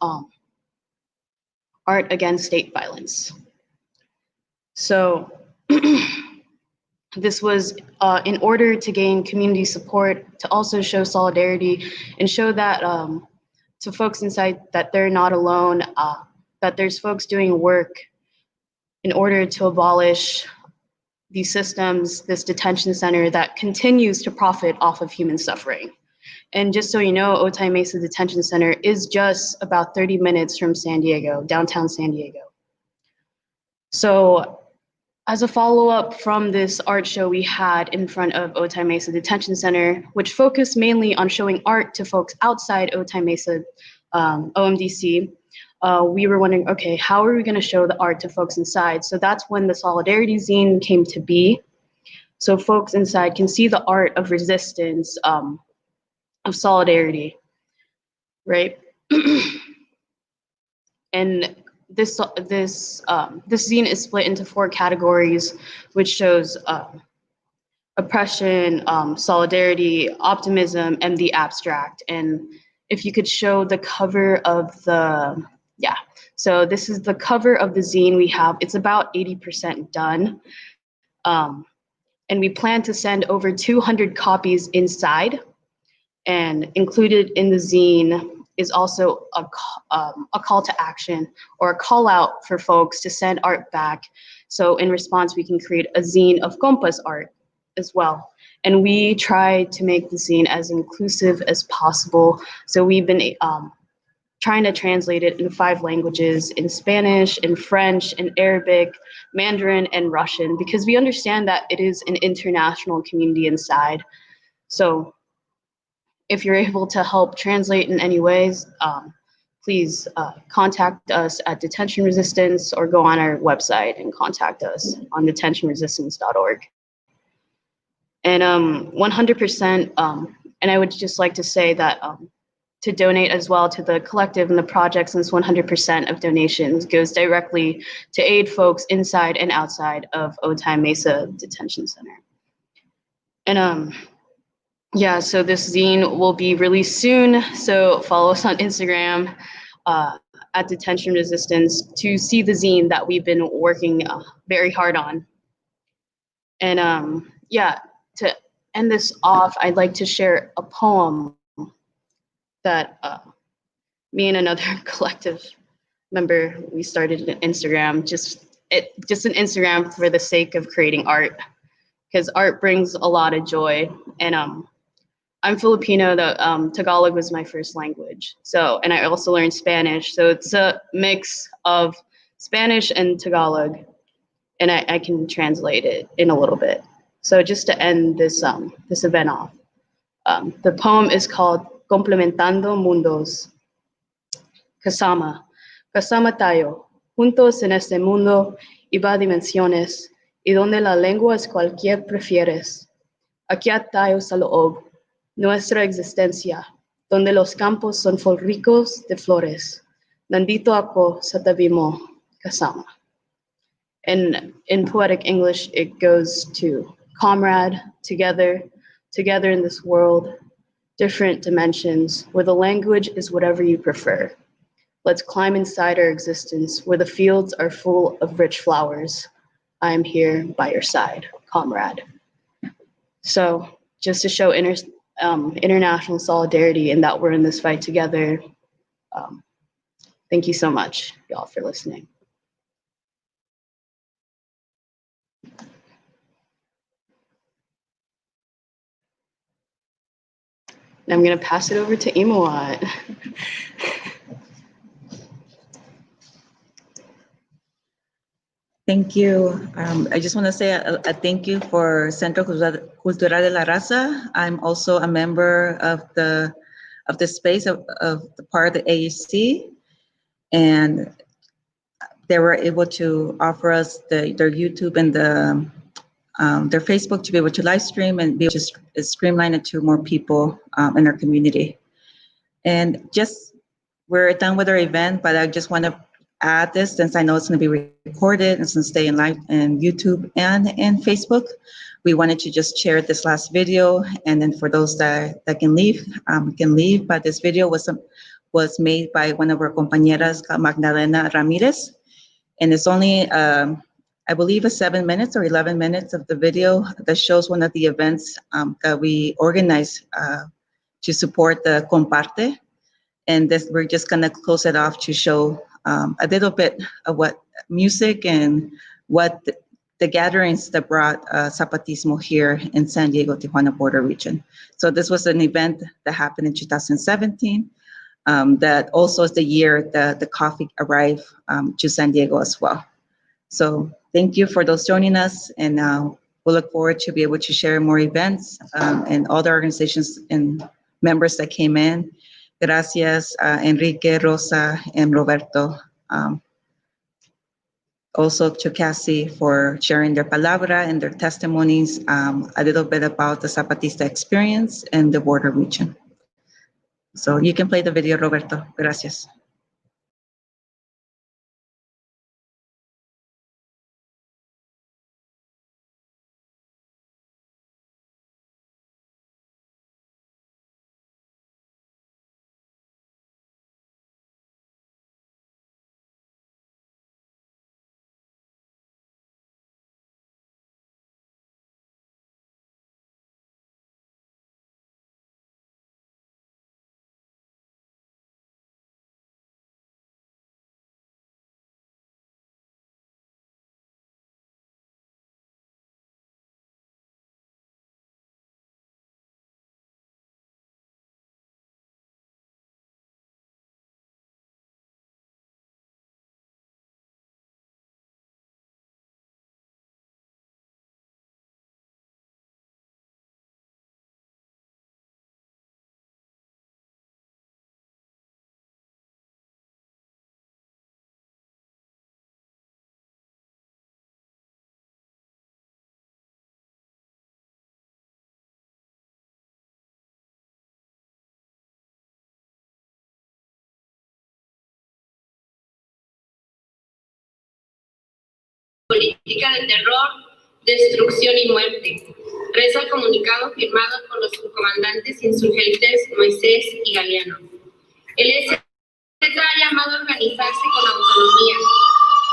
art against state violence. So this was in order to gain community support, to also show solidarity and show that to folks inside that they're not alone, that there's folks doing work in order to abolish these systems, this detention center that continues to profit off of human suffering. And just so you know, Otay Mesa Detention Center is just about 30 minutes from San Diego, downtown San Diego. So as a follow-up from this art show we had in front of Otay Mesa Detention Center, which focused mainly on showing art to folks outside Otay Mesa OMDC, we were wondering, okay, how are we gonna show the art to folks inside? So that's when the Solidarity Zine came to be. So folks inside can see the art of resistance, of solidarity, right? And this zine is split into 4 categories, which shows oppression, solidarity, optimism, and the abstract. And if you could show the cover of the, yeah. So this is the cover of the zine we have. It's about 80% done. And we plan to send over 200 copies inside. And included in the zine is also a call to action, or a call out for folks to send art back. So in response, we can create a zine of compas art as well. And we try to make the zine as inclusive as possible. So we've been trying to translate it in 5 languages, in Spanish, in French, in Arabic, Mandarin, and Russian, because we understand that it is an international community inside. So if you're able to help translate in any ways, please contact us at Detention Resistance, or go on our website and contact us on detentionresistance.org. And 100%, and I would just like to say that to donate as well to the collective and the project, since 100% of donations goes directly to aid folks inside and outside of Otay Mesa Detention Center. And yeah, so this zine will be released soon, so follow us on Instagram at Detention Resistance to see the zine that we've been working very hard on. And yeah, to end this off, I'd like to share a poem that me and another collective member, we started an Instagram, just an Instagram for the sake of creating art, because art brings a lot of joy. And I'm Filipino. Tagalog was my first language. So, and I also learned Spanish. So it's a mix of Spanish and Tagalog, and I can translate it in a little bit. So just to end this this event off, the poem is called Complementando Mundos. Kasama, kasama tayo, juntos en este mundo iba dimensiones, y donde la lengua es cualquier prefieres. Aquí tayo sa loob, nuestra existencia, donde los campos son ricos de flores. Nandito ako sa tabi mo, kasama. And in poetic English, it goes to comrade, together in this world, different dimensions, where the language is whatever you prefer. Let's climb inside our existence, where the fields are full of rich flowers. I am here by your side, comrade. So just to show international solidarity and that we're in this fight together, thank you so much, y'all, for listening. And I'm going to pass it over to Imawat. Thank you. I just want to say a thank you for Centro Cultural de la Raza. I'm also a member of the space of the part of the AEC, and they were able to offer us their YouTube and their Facebook to be able to live stream and be able to streamline it to more people in our community. And just, we're done with our event, but I just want to add this, since I know it's going to be recorded and since stay in live and YouTube and Facebook. We wanted to just share this last video, and then for those that can leave, but this video was made by one of our compañeras, Magdalena Ramirez, and it's only, I believe, 7 minutes or 11 minutes of the video that shows one of the events that we organized to support the Comparte. And this, we're just gonna close it off to show a little bit of what music and what the gatherings that brought Zapatismo here in San Diego, Tijuana border region. So this was an event that happened in 2017. That also is the year that the coffee arrived to San Diego as well. So thank you for those joining us, and we'll look forward to be able to share more events and all the organizations and members that came in. Gracias, Enrique, Rosa, and Roberto. Also to Cassie for sharing their palabra and their testimonies, a little bit about the Zapatista experience in the border region. So you can play the video, Roberto. Gracias. Política de terror, destrucción y muerte. Reza el comunicado firmado por los comandantes insurgentes Moisés y Galeano. El EZ ha llamado a organizarse con autonomía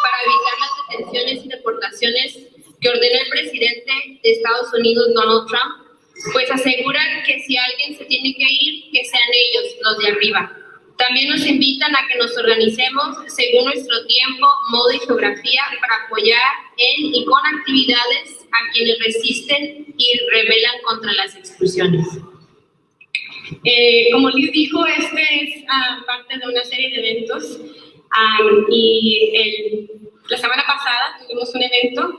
para evitar las detenciones y deportaciones que ordenó el presidente de Estados Unidos, Donald Trump, pues aseguran que si alguien se tiene que ir, que sean ellos los de arriba. También nos invitan a que nos organicemos según nuestro tiempo, modo y geografía para apoyar en y con actividades a quienes resisten y rebelan contra las expulsiones. Como les dijo, este es parte de una serie de eventos y la semana pasada tuvimos un evento.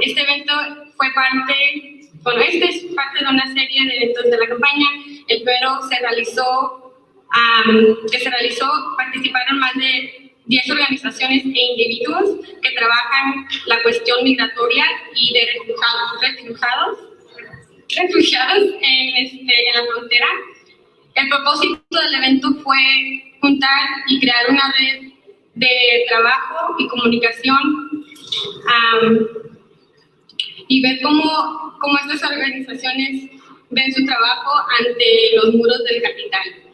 Este evento fue este es parte de una serie de eventos de la campaña. El primero participaron más de 10 organizaciones e individuos que trabajan la cuestión migratoria y de refugiados en la frontera. El propósito del evento fue juntar y crear una red de trabajo y comunicación y ver cómo estas organizaciones ven su trabajo ante los muros del capital.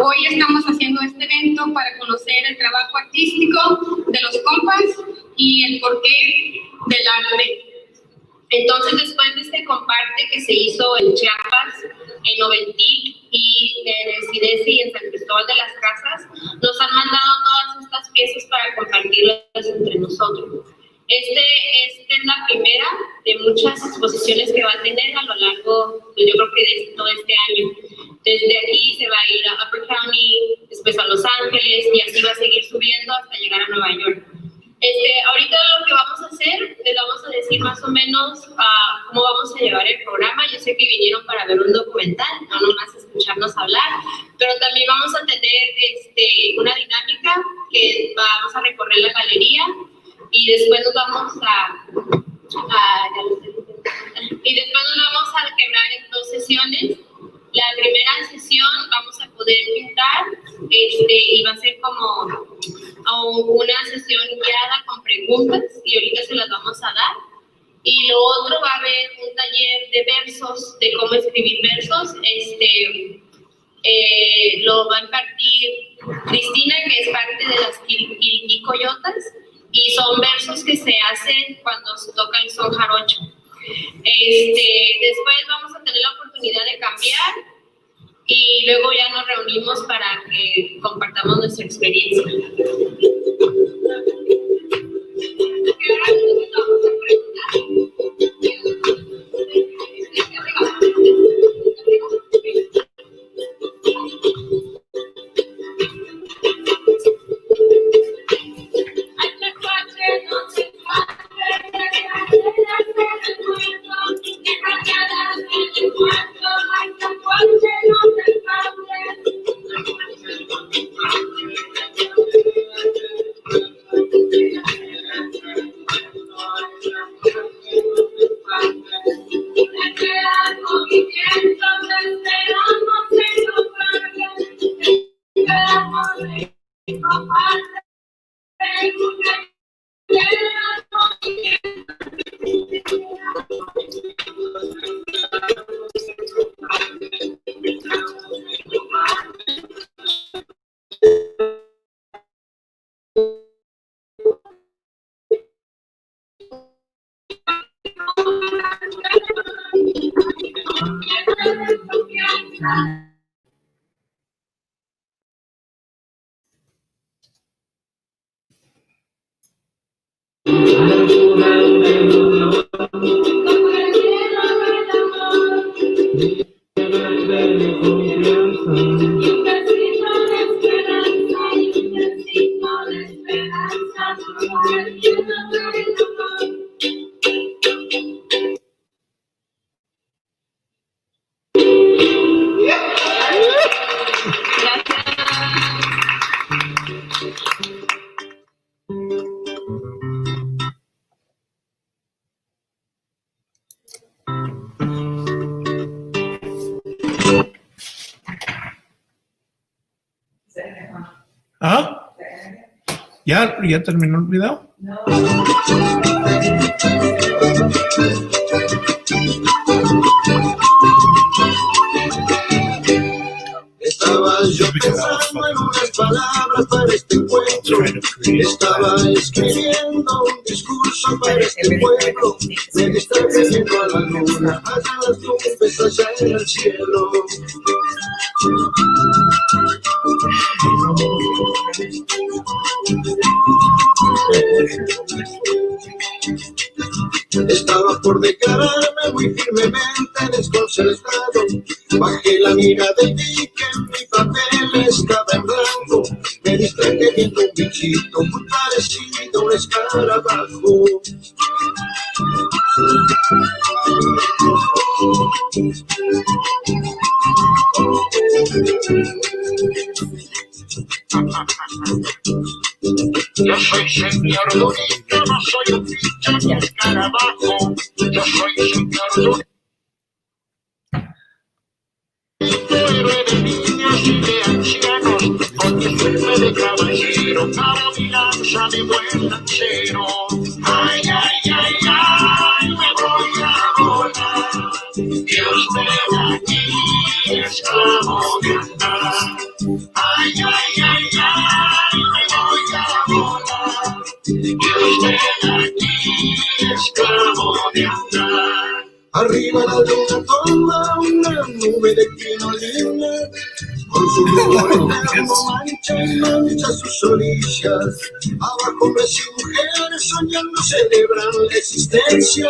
Hoy estamos haciendo este evento para conocer el trabajo artístico de los compas y el porqué del arte. Entonces, después de este comparte que se hizo en Chiapas, en Noventic y en Sidesi y en San Cristóbal de las Casas, nos han mandado todas estas piezas para compartirlas entre nosotros. Esta es la primera de muchas exposiciones que va a tener a lo largo, yo creo que de todo este año. Desde aquí se va a ir a Upper County, después a Los Ángeles y así va a seguir subiendo hasta llegar a Nueva York. Ahorita lo que vamos a hacer, les vamos a decir más o menos cómo vamos a llevar el programa. Yo sé que vinieron para ver un documental, no nomás escucharnos hablar, pero también vamos a tener una dinámica que vamos a recorrer la galería y después nos vamos a quebrar en 2 sesiones. La primera sesión vamos a poder pintar y va a ser como una sesión guiada con preguntas y ahorita se las vamos a dar. Y lo otro va a haber un taller de versos, de cómo escribir versos. Lo va a impartir Cristina, que es parte de las Quiriquí Coyotas, y son versos que se hacen cuando se toca el son jarocho. Después vamos a tener la oportunidad de cambiar y luego ya nos reunimos para que compartamos nuestra experiencia. ¿Ah? ¿Ya terminó el video? Estaba yo pensando en unas palabras para este encuentro. Estaba escribiendo un discurso para este pueblo. Me distraje viendo a la luna, allá las nubes, allá en el cielo. Estaba por declararme muy firmemente desconcertado. Bajé la mirada y vi que mi papel estaba en blanco. Me distraje viendo un bichito muy parecido a un escarabajo. Yo soy señor Lunita, no soy un bicho ni escarabajo. Yo soy señor Lunita, héroe de niños y de ancianos, con mi firme de caballero, para mi lanza de buen lanchero. Ay, ay, ay, ay, me voy a volar. Dios me da aquí, esclavo de andar. Ay, ay, ay, ay, me voy a volar. Dios me da aquí, esclavo de andar. Arriba la luna toma una nube de crinolina, con su rubor eterno mancha y mancha sus orillas. Abajo hombres y mujeres soñando celebran la existencia,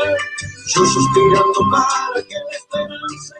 yo suspirando para que la esperanza